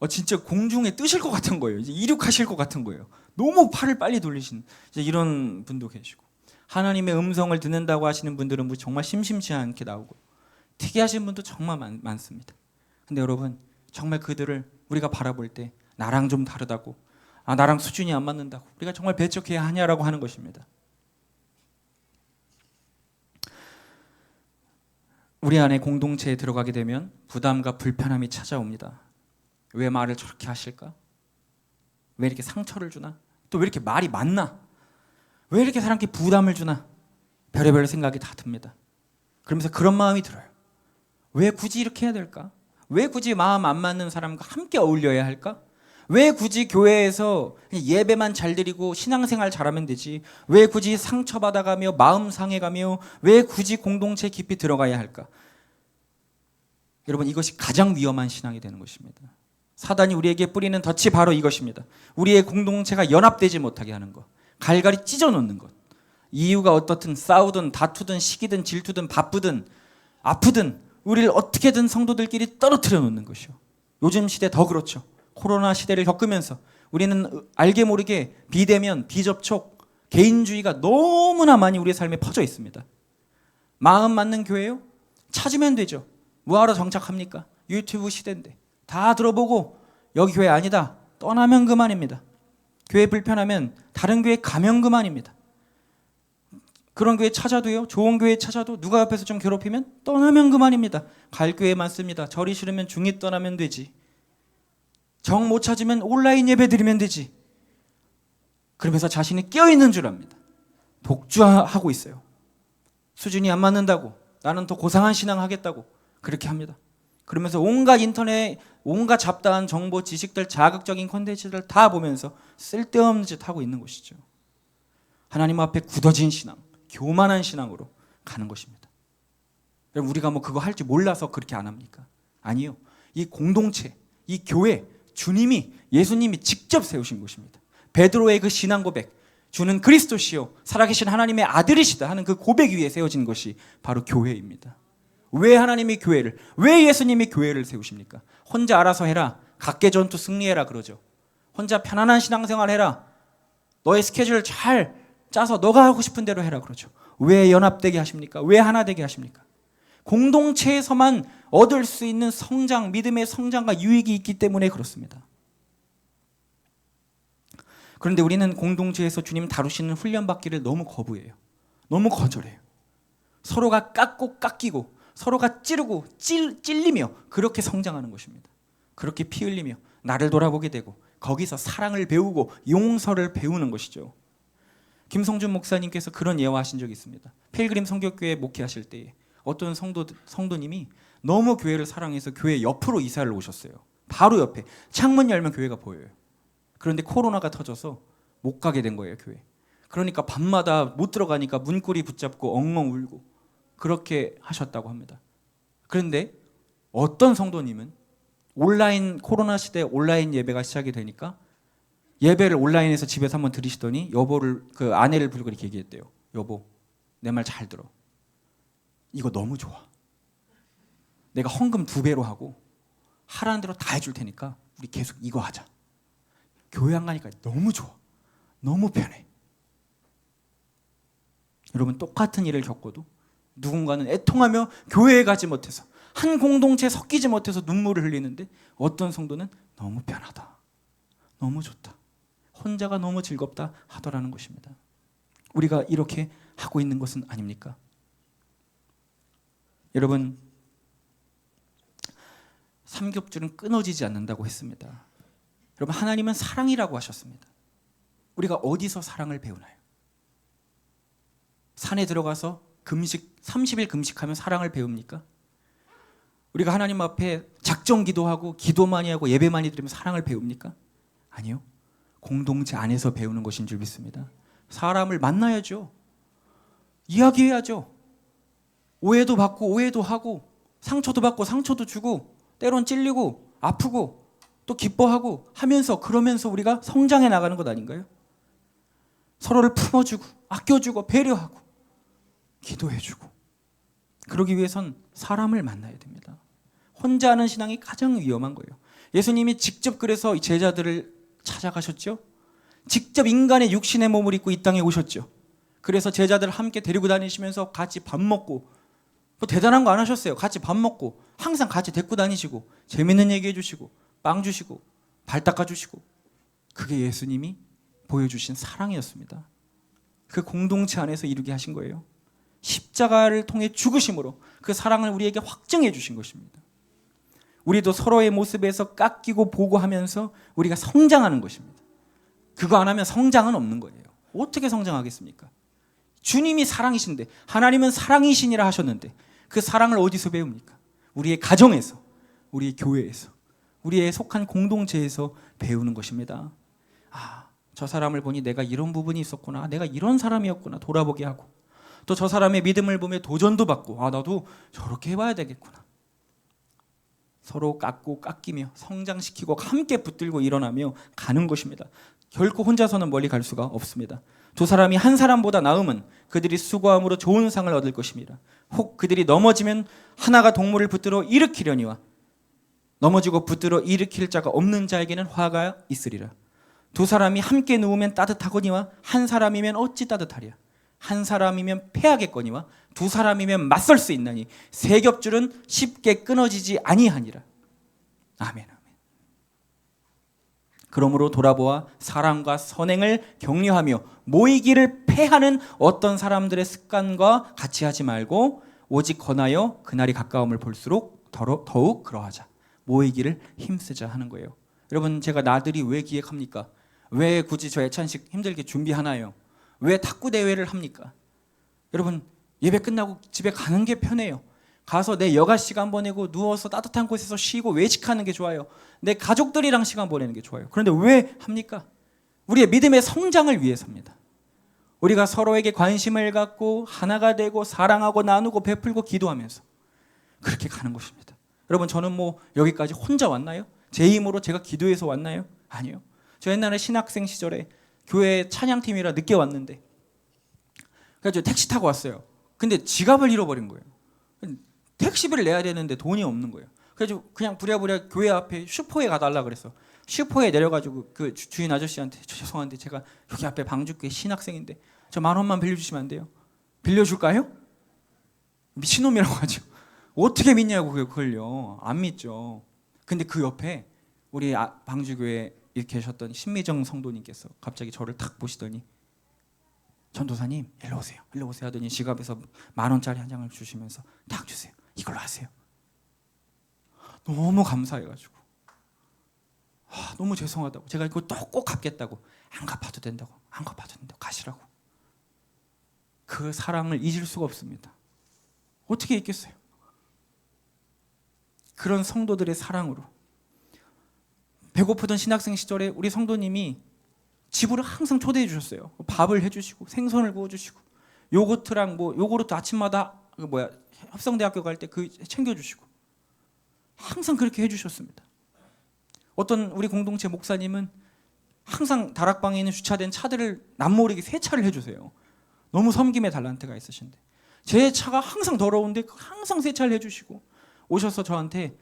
진짜 공중에 뜨실 것 같은 거예요. 이제 이륙하실 것 같은 거예요. 너무 팔을 빨리 돌리시는 이런 분도 계시고 하나님의 음성을 듣는다고 하시는 분들은 정말 심심치 않게 나오고 특이하신 분도 정말 많습니다. 근데 여러분 정말 그들을 우리가 바라볼 때 나랑 좀 다르다고 나랑 수준이 안 맞는다고 우리가 정말 배척해야 하냐라고 하는 것입니다. 우리 안에 공동체에 들어가게 되면 부담과 불편함이 찾아옵니다. 왜 말을 저렇게 하실까? 왜 이렇게 상처를 주나? 또 왜 이렇게 말이 많나? 왜 이렇게 사람께 부담을 주나? 별의별 생각이 다 듭니다. 그러면서 그런 마음이 들어요. 왜 굳이 이렇게 해야 될까? 왜 굳이 마음 안 맞는 사람과 함께 어울려야 할까? 왜 굳이 교회에서 예배만 잘 드리고 신앙생활 잘하면 되지? 왜 굳이 상처받아가며 마음 상해가며 왜 굳이 공동체 깊이 들어가야 할까? 여러분 이것이 가장 위험한 신앙이 되는 것입니다. 사단이 우리에게 뿌리는 덫이 바로 이것입니다. 우리의 공동체가 연합되지 못하게 하는 것, 갈갈이 찢어놓는 것. 이유가 어떻든 싸우든 다투든 시기든 질투든 바쁘든 아프든 우리를 어떻게든 성도들끼리 떨어뜨려 놓는 것이요. 요즘 시대 더 그렇죠. 코로나 시대를 겪으면서 우리는 알게 모르게 비대면, 비접촉, 개인주의가 너무나 많이 우리의 삶에 퍼져 있습니다. 마음 맞는 교회요? 찾으면 되죠. 뭐하러 정착합니까? 유튜브 시대인데 다 들어보고 여기 교회 아니다 떠나면 그만입니다. 교회 불편하면 다른 교회 가면 그만입니다. 그런 교회 찾아도요, 좋은 교회 찾아도 누가 옆에서 좀 괴롭히면 떠나면 그만입니다. 갈 교회 많습니다. 절이 싫으면 중이 떠나면 되지. 정 못 찾으면 온라인 예배 드리면 되지. 그러면서 자신이 깨어있는 줄 압니다. 독주하고 있어요. 수준이 안 맞는다고, 나는 더 고상한 신앙 하겠다고 그렇게 합니다. 그러면서 온갖 인터넷, 온갖 잡다한 정보, 지식들, 자극적인 콘텐츠들 다 보면서 쓸데없는 짓 하고 있는 것이죠. 하나님 앞에 굳어진 신앙, 교만한 신앙으로 가는 것입니다. 여러분, 우리가 뭐 그거 할 줄 몰라서 그렇게 안 합니까? 아니요. 이 공동체, 이 교회, 주님이, 예수님이 직접 세우신 것입니다. 베드로의 그 신앙 고백, 주는 그리스도시요 살아계신 하나님의 아들이시다 하는 그 고백 위에 세워진 것이 바로 교회입니다. 왜 하나님이 교회를, 왜 예수님이 교회를 세우십니까? 혼자 알아서 해라, 각계전투 승리해라 그러죠. 혼자 편안한 신앙생활 해라, 너의 스케줄 잘 짜서 너가 하고 싶은 대로 해라 그러죠. 왜 연합되게 하십니까? 왜 하나 되게 하십니까? 공동체에서만 얻을 수 있는 성장, 믿음의 성장과 유익이 있기 때문에 그렇습니다. 그런데 우리는 공동체에서 주님 다루시는 훈련받기를 너무 거부해요. 너무 거절해요. 서로가 깎고 깎이고 서로가 찌르고 찔리며 그렇게 성장하는 것입니다. 그렇게 피 흘리며 나를 돌아보게 되고 거기서 사랑을 배우고 용서를 배우는 것이죠. 김성준 목사님께서 그런 예화하신 적이 있습니다. 필그림 성교교회 목회하실 때에 어떤 성도님이 너무 교회를 사랑해서 교회 옆으로 이사를 오셨어요. 바로 옆에 창문 열면 교회가 보여요. 그런데 코로나가 터져서 못 가게 된 거예요, 교회. 그러니까 밤마다 못 들어가니까 문고리 붙잡고 엉엉 울고 그렇게 하셨다고 합니다. 그런데 어떤 성도님은 온라인, 코로나 시대 온라인 예배가 시작이 되니까 예배를 온라인에서 집에서 한번 들으시더니 여보를, 그 아내를 불고 이렇게 얘기했대요. 여보, 내 말 잘 들어. 이거 너무 좋아. 내가 헌금 2배로 하고 하라는 대로 다 해줄 테니까 우리 계속 이거 하자. 교회 안 가니까 너무 좋아. 너무 편해. 여러분, 똑같은 일을 겪어도 누군가는 애통하며 교회에 가지 못해서 한 공동체에 섞이지 못해서 눈물을 흘리는데 어떤 성도는 너무 편하다. 너무 좋다. 혼자가 너무 즐겁다 하더라는 것입니다. 우리가 이렇게 하고 있는 것은 아닙니까? 여러분, 삼겹줄은 끊어지지 않는다고 했습니다. 여러분, 하나님은 사랑이라고 하셨습니다. 우리가 어디서 사랑을 배우나요? 산에 들어가서 금식 30일 금식하면 사랑을 배웁니까? 우리가 하나님 앞에 작정 기도하고 기도 많이 하고 예배 많이 드리면 사랑을 배웁니까? 아니요. 공동체 안에서 배우는 것인 줄 믿습니다. 사람을 만나야죠. 이야기해야죠. 오해도 받고 오해도 하고 상처도 받고 상처도 주고 때론 찔리고 아프고 또 기뻐하고 하면서 그러면서 우리가 성장해 나가는 것 아닌가요? 서로를 품어주고 아껴주고 배려하고 기도해주고 그러기 위해선 사람을 만나야 됩니다. 혼자 하는 신앙이 가장 위험한 거예요. 예수님이 직접 그래서 제자들을 찾아가셨죠. 직접 인간의 육신의 몸을 입고 이 땅에 오셨죠. 그래서 제자들을 함께 데리고 다니시면서 같이 밥 먹고 뭐 대단한 거 안 하셨어요. 같이 밥 먹고 항상 같이 데리고 다니시고 재밌는 얘기 해주시고 빵 주시고 발 닦아주시고 그게 예수님이 보여주신 사랑이었습니다. 그 공동체 안에서 이루게 하신 거예요. 십자가를 통해 죽으심으로 그 사랑을 우리에게 확증해 주신 것입니다. 우리도 서로의 모습에서 깎이고 보고하면서 우리가 성장하는 것입니다. 그거 안 하면 성장은 없는 거예요. 어떻게 성장하겠습니까? 주님이 사랑이신데, 하나님은 사랑이시니라 하셨는데 그 사랑을 어디서 배웁니까? 우리의 가정에서, 우리의 교회에서, 우리의 속한 공동체에서 배우는 것입니다. 아, 저 사람을 보니 내가 이런 부분이 있었구나, 내가 이런 사람이었구나 돌아보게 하고, 또 저 사람의 믿음을 보며 도전도 받고, 아, 나도 저렇게 해봐야 되겠구나. 서로 깎고 깎이며 성장시키고 함께 붙들고 일어나며 가는 것입니다. 결코 혼자서는 멀리 갈 수가 없습니다. 두 사람이 한 사람보다 나음은 그들이 수고함으로 좋은 상을 얻을 것입니다. 혹 그들이 넘어지면 하나가 동물을 붙들어 일으키려니와 넘어지고 붙들어 일으킬 자가 없는 자에게는 화가 있으리라. 두 사람이 함께 누우면 따뜻하거니와 한 사람이면 어찌 따뜻하랴. 한 사람이면 패하겠거니와 두 사람이면 맞설 수 있나니 세 겹줄은 쉽게 끊어지지 아니하니라. 아멘. 아멘. 그러므로 돌아보아 사랑과 선행을 격려하며 모이기를 패하는 어떤 사람들의 습관과 같이 하지 말고 오직 권하여 그날이 가까움을 볼수록 더욱 그러하자. 모이기를 힘쓰자 하는 거예요. 여러분, 제가 나들이 왜 기획합니까? 왜 굳이 저 애찬식 힘들게 준비하나요? 왜 탁구 대회를 합니까? 여러분, 예배 끝나고 집에 가는 게 편해요. 가서 내 여가 시간 보내고 누워서 따뜻한 곳에서 쉬고 외식하는 게 좋아요. 내 가족들이랑 시간 보내는 게 좋아요. 그런데 왜 합니까? 우리의 믿음의 성장을 위해서입니다. 우리가 서로에게 관심을 갖고 하나가 되고 사랑하고 나누고 베풀고 기도하면서 그렇게 가는 것입니다. 여러분, 저는 뭐 여기까지 혼자 왔나요? 제 힘으로 제가 기도해서 왔나요? 아니요. 저 옛날에 신학생 시절에 교회 찬양팀이라 늦게 왔는데 그래서 택시 타고 왔어요. 근데 지갑을 잃어버린 거예요. 택시비를 내야 되는데 돈이 없는 거예요. 그래서 그냥 부랴부랴 교회 앞에 슈퍼에 가달라 그래서 슈퍼에 내려가지고 그 주인 아저씨한테 죄송한데 제가 여기 앞에 방주교회 신학생인데 저 10,000원만 빌려주시면 안 돼요? 빌려줄까요? 미친놈이라고 하죠. 어떻게 믿냐고 그걸요. 안 믿죠. 근데 그 옆에 우리 방주교회에 계셨던 신미정 성도님께서 갑자기 저를 탁 보시더니 전도사님 일로 오세요. 일로 오세요 하더니 지갑에서 10,000원짜리 한 장을 주시면서 딱 주세요. 이걸로 하세요. 너무 감사해가지고 너무 죄송하다고 제가 이거 또 꼭 갚겠다고 안 갚아도 된다고 가시라고. 그 사랑을 잊을 수가 없습니다. 어떻게 잊겠어요? 그런 성도들의 사랑으로 배고프던 신학생 시절에 우리 성도님이 집으로 항상 초대해 주셨어요. 밥을 해주시고 생선을 구워주시고 요거트랑 뭐 요구르트 아침마다 합성대학교 갈 때 그 챙겨주시고 항상 그렇게 해주셨습니다. 어떤 우리 공동체 목사님은 항상 다락방에 있는 주차된 차들을 남모르게 세차를 해주세요. 너무 섬김의 달란트가 있으신데 제 차가 항상 더러운데 항상 세차를 해주시고 오셔서 저한테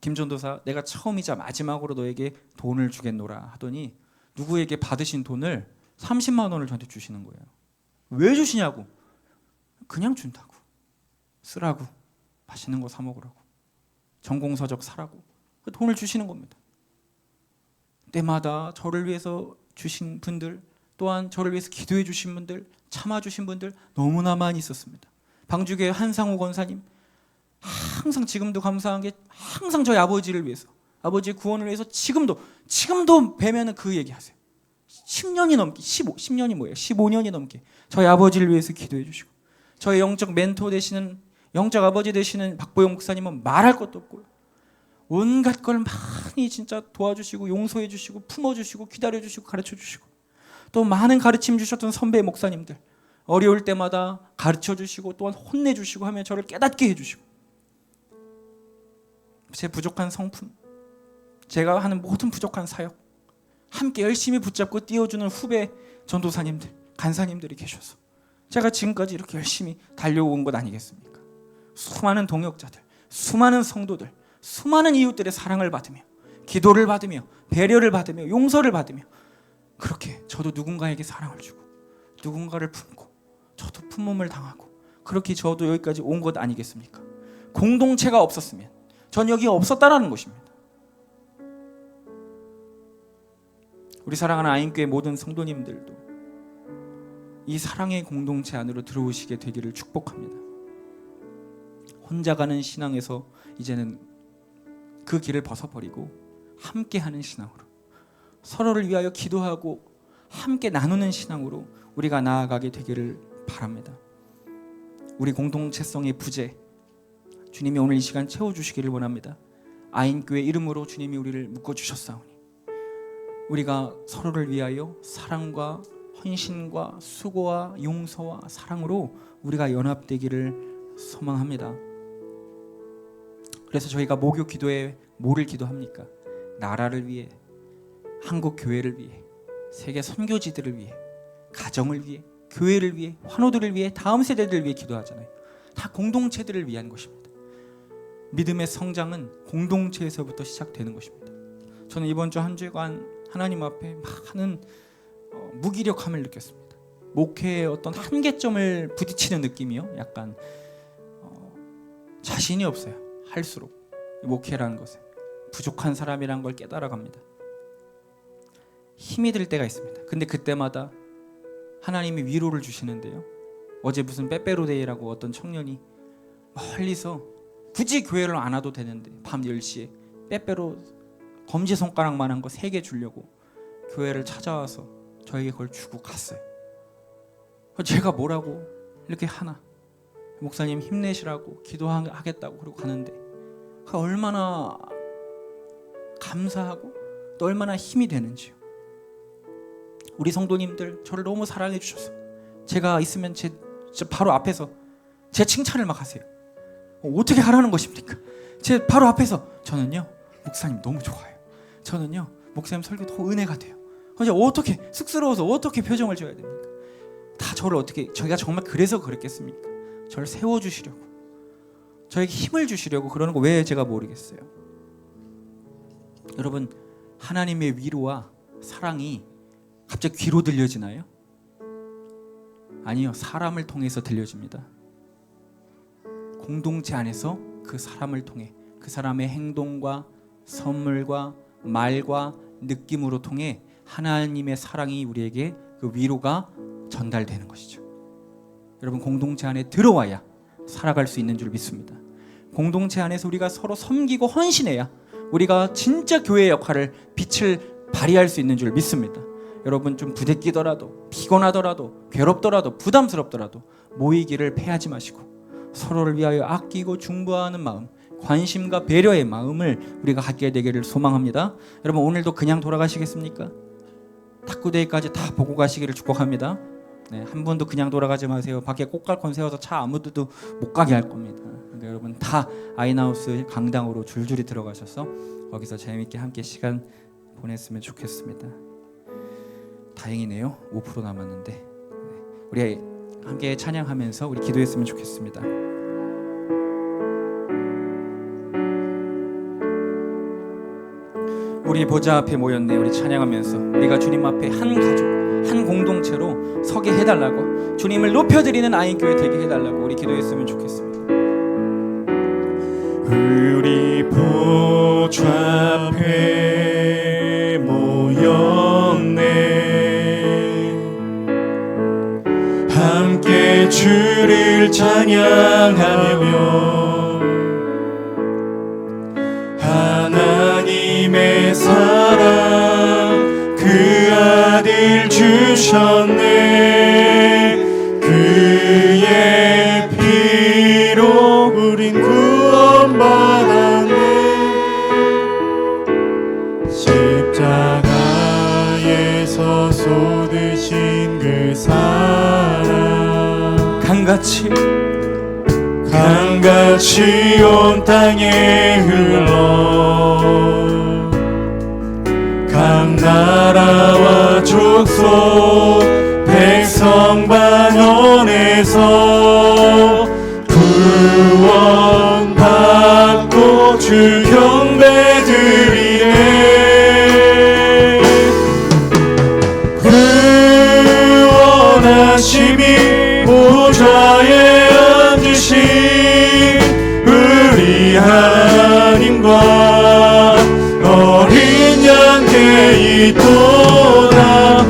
김전도사 내가 처음이자 마지막으로 너에게 돈을 주겠노라 하더니 누구에게 받으신 돈을 30만 원을 저한테 주시는 거예요. 왜 주시냐고. 그냥 준다고. 쓰라고. 맛있는 거 사 먹으라고. 전공서적 사라고. 그 돈을 주시는 겁니다. 때마다 저를 위해서 주신 분들 또한 저를 위해서 기도해 주신 분들 참아주신 분들 너무나 많이 있었습니다. 방주교회 한상호 권사님 항상 지금도 감사한 게 항상 저희 아버지를 위해서 아버지의 구원을 위해서 지금도 뵈면은 그 얘기하세요. 10년이 넘게 10년이 뭐예요? 15년이 넘게 저희 아버지를 위해서 기도해 주시고 저희 영적 멘토 되시는 영적 아버지 되시는 박보영 목사님은 말할 것도 없고요. 온갖 걸 많이 진짜 도와주시고 용서해 주시고 품어주시고 기다려주시고 가르쳐주시고 또 많은 가르침 주셨던 선배 목사님들 어려울 때마다 가르쳐주시고 또한 혼내주시고 하면 저를 깨닫게 해주시고 제 부족한 성품 제가 하는 모든 부족한 사역 함께 열심히 붙잡고 띄워주는 후배 전도사님들 간사님들이 계셔서 제가 지금까지 이렇게 열심히 달려온 것 아니겠습니까? 수많은 동역자들 수많은 성도들 수많은 이웃들의 사랑을 받으며 기도를 받으며 배려를 받으며 용서를 받으며 그렇게 저도 누군가에게 사랑을 주고 누군가를 품고 저도 품몸을 당하고 그렇게 저도 여기까지 온 것 아니겠습니까? 공동체가 없었으면 전 여기 없었다라는 것입니다. 우리 사랑하는 아인교회 모든 성도님들도 이 사랑의 공동체 안으로 들어오시게 되기를 축복합니다. 혼자 가는 신앙에서 이제는 그 길을 벗어버리고 함께하는 신앙으로 서로를 위하여 기도하고 함께 나누는 신앙으로 우리가 나아가게 되기를 바랍니다. 우리 공동체성의 부재 주님이 오늘 이 시간 채워주시기를 원합니다. 아인교회 이름으로 주님이 우리를 묶어주셨사오니 우리가 서로를 위하여 사랑과 헌신과 수고와 용서와 사랑으로 우리가 연합되기를 소망합니다. 그래서 저희가 목요 기도에 뭐를 기도합니까? 나라를 위해, 한국 교회를 위해, 세계 선교지들을 위해, 가정을 위해, 교회를 위해, 환우들을 위해, 다음 세대들을 위해 기도하잖아요. 다 공동체들을 위한 것입니다. 믿음의 성장은 공동체에서부터 시작되는 것입니다. 저는 이번 주 한 주간 하나님 앞에 많은 무기력함을 느꼈습니다. 목회의 어떤 한계점을 부딪히는 느낌이요. 약간 자신이 없어요. 할수록 목회라는 것에 부족한 사람이라는 걸 깨달아갑니다. 힘이 들 때가 있습니다. 근데 그때마다 하나님이 위로를 주시는데요. 어제 무슨 빼빼로데이라고 어떤 청년이 멀리서 굳이 교회를 안 와도 되는데 밤 10시에 빼빼로 검지손가락만한 거 3개 주려고 교회를 찾아와서 저에게 그걸 주고 갔어요. 제가 뭐라고 이렇게 하나, 목사님 힘내시라고 기도하겠다고 그러고 가는데 얼마나 감사하고 또 얼마나 힘이 되는지요. 우리 성도님들 저를 너무 사랑해 주셔서 제가 있으면 제 바로 앞에서 제 칭찬을 막 하세요. 어떻게 하라는 것입니까? 제 바로 앞에서 저는요 목사님 너무 좋아요. 저는요 목사님 설교 너무 은혜가 돼요. 이제 어떻게 쑥스러워서 어떻게 표정을 줘야 됩니까? 다 저를 어떻게, 저희가 정말 그래서 그랬겠습니까? 저를 세워주시려고, 저에게 힘을 주시려고 그러는 거 왜 제가 모르겠어요. 여러분, 하나님의 위로와 사랑이 갑자기 귀로 들려지나요? 아니요, 사람을 통해서 들려집니다. 공동체 안에서 그 사람을 통해, 그 사람의 행동과 선물과 말과 느낌으로 통해 하나님의 사랑이 우리에게 그 위로가 전달되는 것이죠. 여러분, 공동체 안에 들어와야 살아갈 수 있는 줄 믿습니다. 공동체 안에서 우리가 서로 섬기고 헌신해야 우리가 진짜 교회의 역할을, 빛을 발휘할 수 있는 줄 믿습니다. 여러분, 좀 부대끼더라도, 피곤하더라도, 괴롭더라도, 부담스럽더라도 모이기를 패하지 마시고 서로를 위하여 아끼고 중보하는 마음, 관심과 배려의 마음을 우리가 갖게 되기를 소망합니다. 여러분, 오늘도 그냥 돌아가시겠습니까? 탁구대회까지 다 보고 가시기를 축복합니다. 네, 한 분도 그냥 돌아가지 마세요. 밖에 꽃갈콘 세워서 차 아무도 못 가게 할 겁니다. 그러니까 여러분 다 아이나우스 강당으로 줄줄이 들어가셔서 거기서 재미있게 함께 시간 보냈으면 좋겠습니다. 다행이네요. 5% 남았는데. 네, 우리 함께 찬양하면서 우리 기도했으면 좋겠습니다. 우리 보좌 앞에 모였네. 우리 찬양하면서 우리가 주님 앞에 한 가족, 한 공동체로 서게 해달라고, 주님을 높여드리는 아인교회 되게 해달라고 우리 기도했으면 좋겠습니다. 우리 보좌 앞에 모였네. 함께 주를 찬양하며 하나님의 사랑 그 아들 주셨네. 그의 피로 우린 구원받았네. 십자가에서 쏟으신 그 사랑 강같이 온 땅에 흘러 각 나라와 족속 백성 반원에서 구원받고 주 경배드리네. 구원하심이 보좌에 앉으신 우리 하나님과 어린 양께 있도다.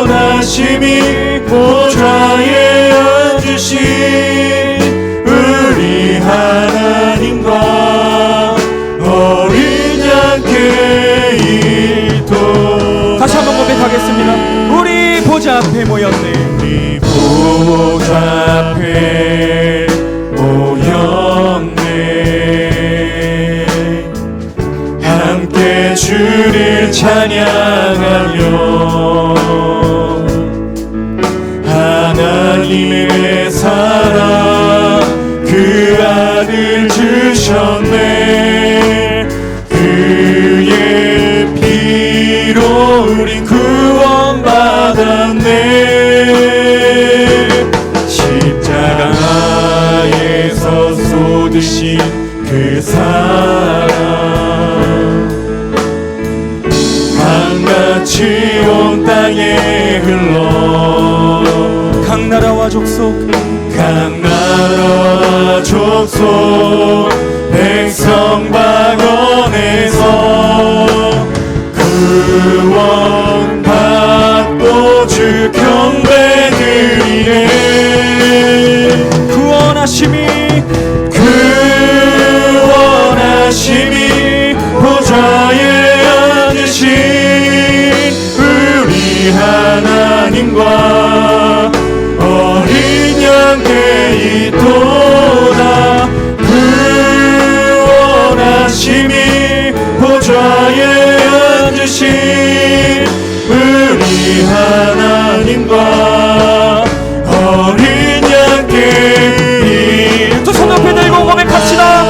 구원하심이 보좌에 앉으신 우리 하나님과 어린 양께 있도다. 다시 한번 고백하겠습니다. 우리 보좌 앞에 모였네. 우리 보좌 앞에 모였네. 함께 주를 찬양하며 하나님의 사랑 그 아들 주셨네. 그의 피로 우린 구원받았네. 십자가에서 쏟으신 그 사랑 강같이 온 땅에 흘러 각 나라와 족속 백성 방언에서 구원 받고 주 경배 드리네. 구원하심이 보좌에 앉으신 우리 하나님과 어린 양께 있도다. 구원하심이 보좌에 앉으신 우리 하나님과 어린 양께 두 손 높이 들고 고백합시다.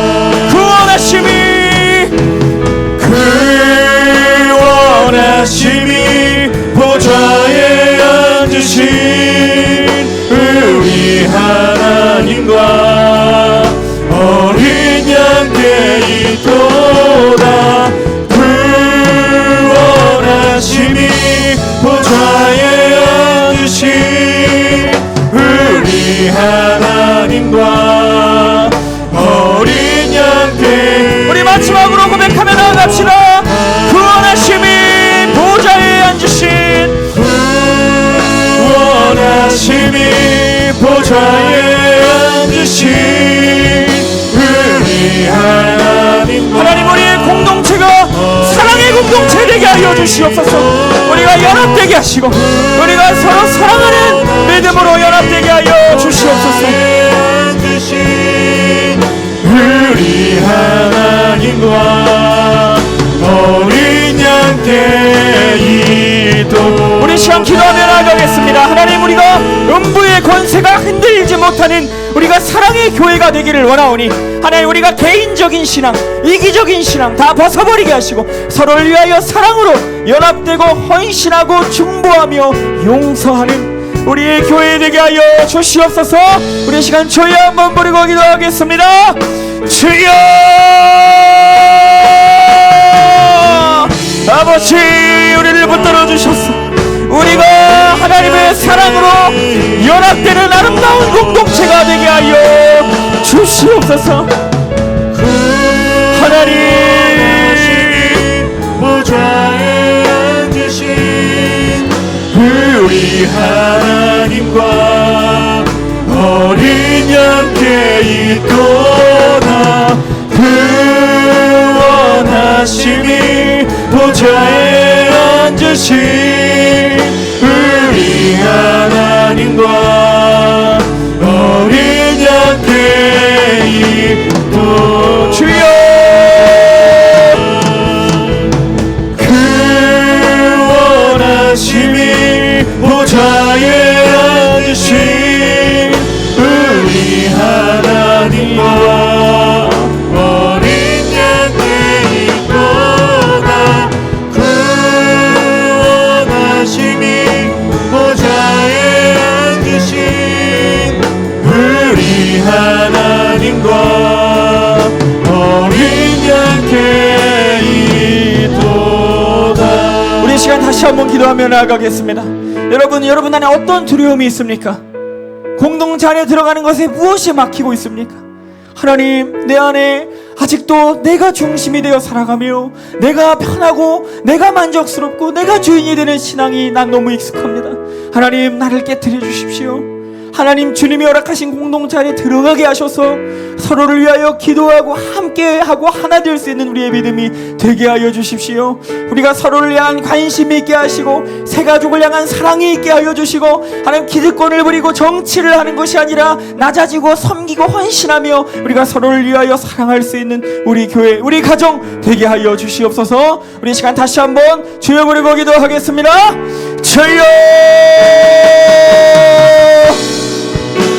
구원하심이 보좌에 앉으신 우리 하나님과 어린 양께 있도다. 구원하심이 보좌에 앉으신 우리 하나님과 어린 양께. 우리 마지막으로 고백하며 나아갑시다. 구원하심이 보좌에 앉으신 보좌에 앉으신 우리 하나님, 우리의 공동체가 사랑의 공동체 되게 하여 주시옵소서. 우리가 연합되게 하시고 우리가 서로 사랑하는 믿음으로 연합되게 하여 주시옵소서. 우리 하나님과 어린 양께 있도록. 우리 시간 기도하며 나아가겠습니다. 하나님, 우리가 음부의 권세가 흔들리지 못하는 우리가 사랑의 교회가 되기를 원하오니 하나님, 우리가 개인적인 신앙, 이기적인 신앙 다 벗어버리게 하시고 서로를 위하여 사랑으로 연합되고 헌신하고 중보하며 용서하는 우리의 교회 되게 하여 주시옵소서. 우리 시간 주여 한번 부르고 기도하겠습니다. 주여, 아버지, 우리를 붙들어 주셨소. 우리가 하나님의 사랑으로 연합되는 아름다운 공동체가 되게 하여 주시옵소서. 하나님, 보좌에 앉으신 우리 하나님과 어린 양께 있도다. 구원하심이 보좌에 앉으신 우리 하나님과 어린 양께 있도다. 주여, 구원하심이 보좌에 앉으신 우리 하나님과 어린 양께 있도다. 구원하심이 보좌에 앉으신 우리 하나님과 어린 양께 있도다. 우리 시간 다시 한번 기도하며 나아가겠습니다. 여러분 안에 어떤 두려움이 있습니까? 공동체 안에 들어가는 것에 무엇이 막히고 있습니까? 하나님, 내 안에 아직도 내가 중심이 되어 살아가며 내가 편하고 내가 만족스럽고 내가 주인이 되는 신앙이 난 너무 익숙합니다. 하나님, 나를 깨트려 주십시오. 하나님, 주님이 허락하신 공동체 안에 들어가게 하셔서 서로를 위하여 기도하고 함께하고 하나 될 수 있는 우리의 믿음이 되게 하여 주십시오. 우리가 서로를 향한 관심이 있게 하시고 새 가족을 향한 사랑이 있게 하여 주시고, 하나님, 기득권을 부리고 정치를 하는 것이 아니라 낮아지고 섬기고 헌신하며 우리가 서로를 위하여 사랑할 수 있는 우리 교회, 우리 가정 되게 하여 주시옵소서. 우리 시간 다시 한번 주여 부르고 기도하겠습니다. 주여,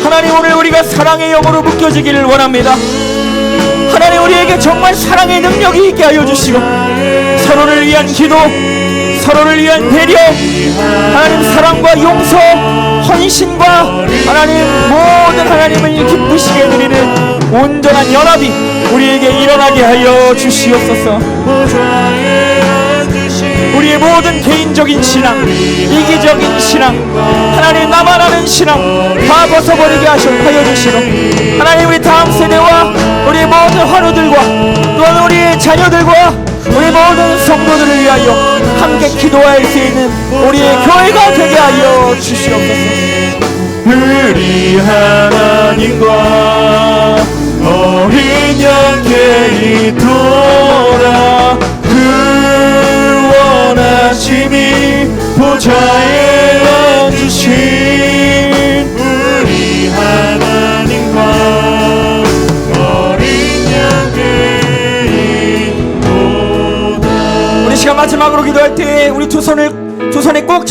하나님, 오늘 우리가 사랑의 영으로 묶여지기를 원합니다. 하나님, 우리에게 정말 사랑의 능력이 있게 하여 주시고 서로를 위한 기도, 서로를 위한 배려, 하나님 사랑과 용서, 헌신과 하나님 모든 하나님을 기쁘시게 드리는 온전한 연합이 우리에게 일어나게 하여 주시옵소서. 우리의 모든 개인적인 신앙, 이기적인 신앙, 하나님 나만 아는 신앙 다 벗어버리게 하여 주시고, 하나님 우리 다음 세대와 우리 모든 환우들과 또한 우리의 자녀들과 우리 모든 성도들을 위하여 함께 기도할 수 있는 우리의 교회가 되게 하여 주시옵소서. 우리 하나님과 어린 양께 돌아 그 원하심이 보좌에 앉으신 우리 하나님과 어린 양께 돌아. 우리 시간 마지막으로 기도할 때 우리 두 손에 꼭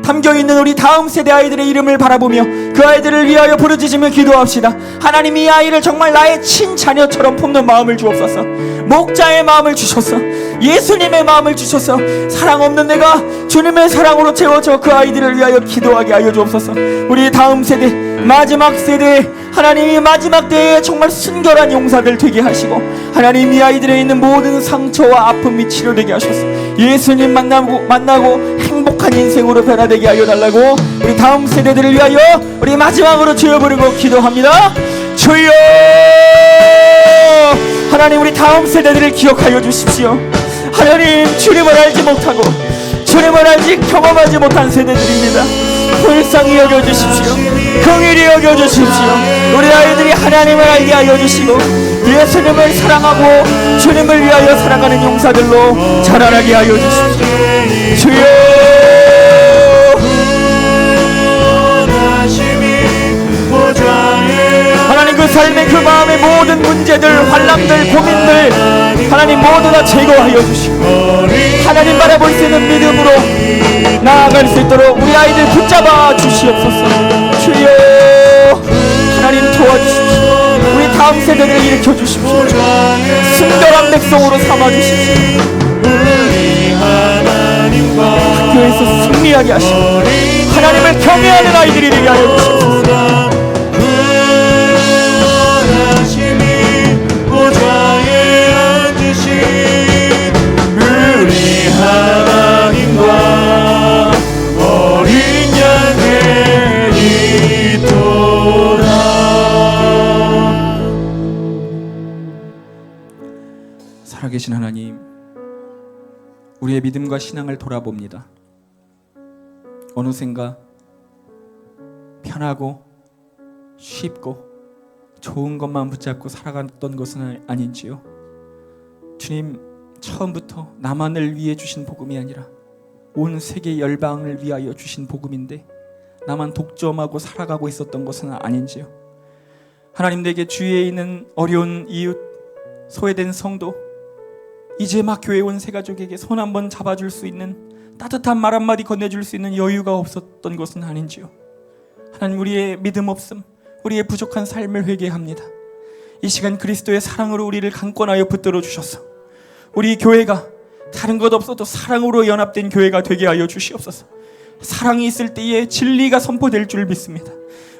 담겨있는 우리 다음 세대 아이들의 이름을 바라보며 그 아이들을 위하여 부르짖으며 기도합시다. 하나님 이 아이를 정말 나의 친자녀처럼 품는 마음을 주옵소서. 목자의 마음을 주셔서 예수님의 마음을 주셔서 사랑 없는 내가 주님의 사랑으로 채워져 그 아이들을 위하여 기도하게 하여 주옵소서. 우리 다음 세대 마지막 세대 하나님이 마지막 때에 정말 순결한 용사들 되게 하시고 하나님 이 아이들에 있는 모든 상처와 아픔이 치료되게 하셔서 예수님 만나고 행복한 인생으로 변화되게 하여 달라고 우리 다음 세대들을 위하여 우리 마지막으로 주여 부르고 기도합니다. 주여 하나님 우리 다음 세대들을 기억하여 주십시오. 하나님 주님을 알지 못하고 주님을 알지 경험하지 못한 세대들입니다. 불쌍히 여겨주십시오. 긍휼히 여겨주십시오. 우리 아이들이 하나님을 알게 하여 주시고 예수님을 사랑하고 주님을 위하여 살아가는 용사들로 자라나게 하여 주십시오. 주여 하나님 그 삶의 그 마음의 모든 문제들 환난들 고민들 하나님 모두 다 제거하여 주시고 하나님 바라볼 수 있는 믿음으로 나아갈 수 있도록 우리 아이들 붙잡아 주시옵소서. 주여 하나님 도와주십시오. 우리 다음 세대를 일으켜 주십시오. 순결한 백성으로 삼아 주십시오. 학교에서 승리하게 하시고 하나님을 경외하는 아이들이 되게 하여 주십시오. 살아계신 하나님, 우리의 믿음과 신앙을 돌아봅니다. 어느샌가 편하고 쉽고 좋은 것만 붙잡고 살아갔던 것은 아닌지요. 주님, 처음부터 나만을 위해 주신 복음이 아니라 온 세계 열방을 위하여 주신 복음인데 나만 독점하고 살아가고 있었던 것은 아닌지요. 하나님, 내게 주위에 있는 어려운 이웃, 소외된 성도, 이제 막 교회 온 새가족에게 손 한번 잡아줄 수 있는 따뜻한 말 한마디 건네줄 수 있는 여유가 없었던 것은 아닌지요. 하나님, 우리의 믿음 없음, 우리의 부족한 삶을 회개합니다. 이 시간 그리스도의 사랑으로 우리를 강권하여 붙들어 주셔서 우리 교회가 다른 것 없어도 사랑으로 연합된 교회가 되게 하여 주시옵소서. 사랑이 있을 때에 진리가 선포될 줄 믿습니다.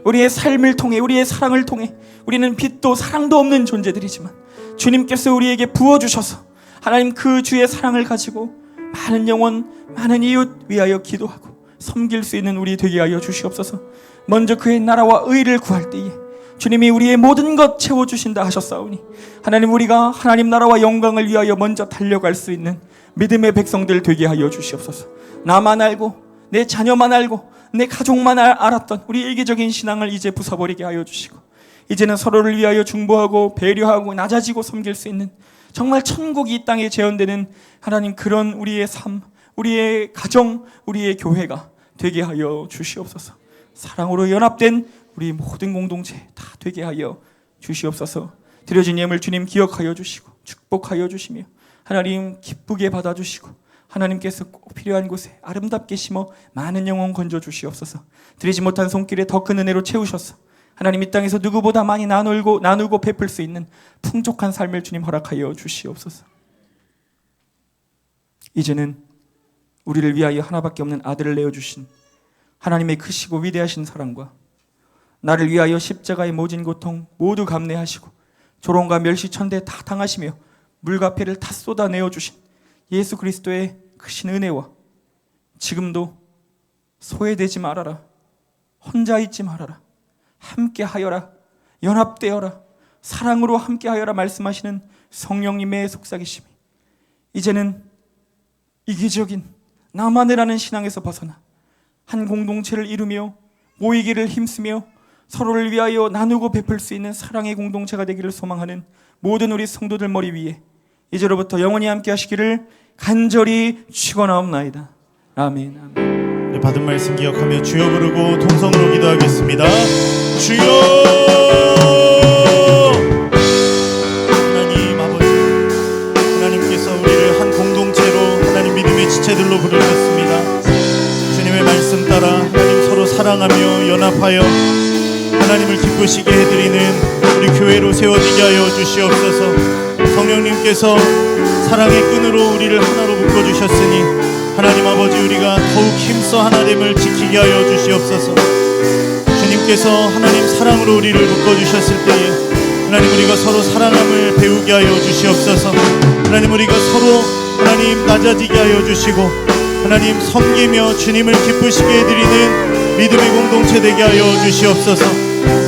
우리의 삶을 통해, 우리의 사랑을 통해 우리는 빛도 사랑도 없는 존재들이지만 주님께서 우리에게 부어주셔서 하나님 그 주의 사랑을 가지고 많은 영혼, 많은 이웃 위하여 기도하고 섬길 수 있는 우리 되게 하여 주시옵소서. 먼저 그의 나라와 의를 구할 때에 주님이 우리의 모든 것 채워주신다 하셨사오니 하나님, 우리가 하나님 나라와 영광을 위하여 먼저 달려갈 수 있는 믿음의 백성들 되게 하여 주시옵소서. 나만 알고 내 자녀만 알고 내 가족만 알았던 우리 이기적인 신앙을 이제 부숴버리게 하여 주시고 이제는 서로를 위하여 중보하고 배려하고 낮아지고 섬길 수 있는 정말 천국이 이 땅에 재현되는 하나님 그런 우리의 삶, 우리의 가정, 우리의 교회가 되게 하여 주시옵소서. 사랑으로 연합된 우리 모든 공동체 다 되게 하여 주시옵소서. 드려진 예물 주님 기억하여 주시고 축복하여 주시며 하나님 기쁘게 받아주시고 하나님께서 꼭 필요한 곳에 아름답게 심어 많은 영혼 건져 주시옵소서. 드리지 못한 손길에 더 큰 은혜로 채우셔서 하나님 이 땅에서 누구보다 많이 나누고 베풀 수 있는 풍족한 삶을 주님 허락하여 주시옵소서. 이제는 우리를 위하여 하나밖에 없는 아들을 내어주신 하나님의 크시고 위대하신 사랑과 나를 위하여 십자가의 모진 고통 모두 감내하시고 조롱과 멸시 천대 다 당하시며 물가패를 다 쏟아내어 주신 예수 그리스도의 크신 은혜와 지금도 소외되지 말아라, 혼자 있지 말아라, 함께하여라, 연합되어라, 사랑으로 함께하여라 말씀하시는 성령님의 속삭이심이 이제는 이기적인 나만을 아는 신앙에서 벗어나 한 공동체를 이루며 모이기를 힘쓰며 서로를 위하여 나누고 베풀 수 있는 사랑의 공동체가 되기를 소망하는 모든 우리 성도들 머리 위에 이제로부터 영원히 함께 하시기를 간절히 축원하옵나이다. 아멘. 아멘. 네, 받은 말씀 기억하며 주여 부르고 통성으로 기도하겠습니다. 주여! 하나님 아버지, 하나님께서 우리를 한 공동체로 하나님 믿음의 지체들로 부르셨습니다. 주님의 말씀 따라 하나님 서로 사랑하며 연합하여 하나님을 기쁘시게 해드리는 우리 교회로 세워지게 하여 주시옵소서. 성령님께서 사랑의 끈으로 우리를 하나로 묶어주셨으니 하나님 아버지, 우리가 더욱 힘써 하나됨을 지키게 하여 주시옵소서. 주님께서 하나님 사랑으로 우리를 묶어주셨을 때에 하나님 우리가 서로 사랑함을 배우게 하여 주시옵소서. 하나님 우리가 서로 하나님 낮아지게 하여 주시고 하나님 섬기며 주님을 기쁘시게 해드리는 믿음의 공동체 되게 하여 주시옵소서.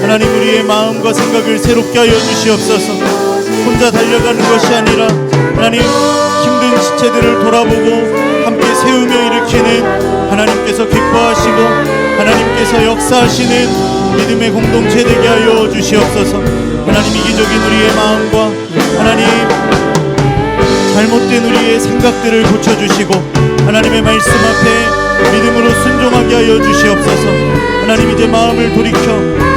하나님 우리의 마음과 생각을 새롭게 하여 주시옵소서. 혼자 달려가는 것이 아니라 하나님 힘든 지체들을 돌아보고 함께 세우며 일으키는 하나님께서 기뻐하시고 하나님께서 역사하시는 믿음의 공동체 되게 하여 주시옵소서. 하나님 이기적인 우리의 마음과 하나님 잘못된 우리의 생각들을 고쳐주시고 하나님의 말씀 앞에 믿음으로 순종하게 하여 주시옵소서. 하나님 이제 마음을 돌이켜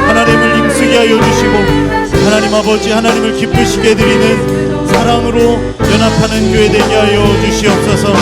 하나님을 힘쓰게 하여 주시고 하나님 아버지, 하나님을 기쁘시게 해드리는 사랑으로 연합하는 교회 되게 하여 주시옵소서.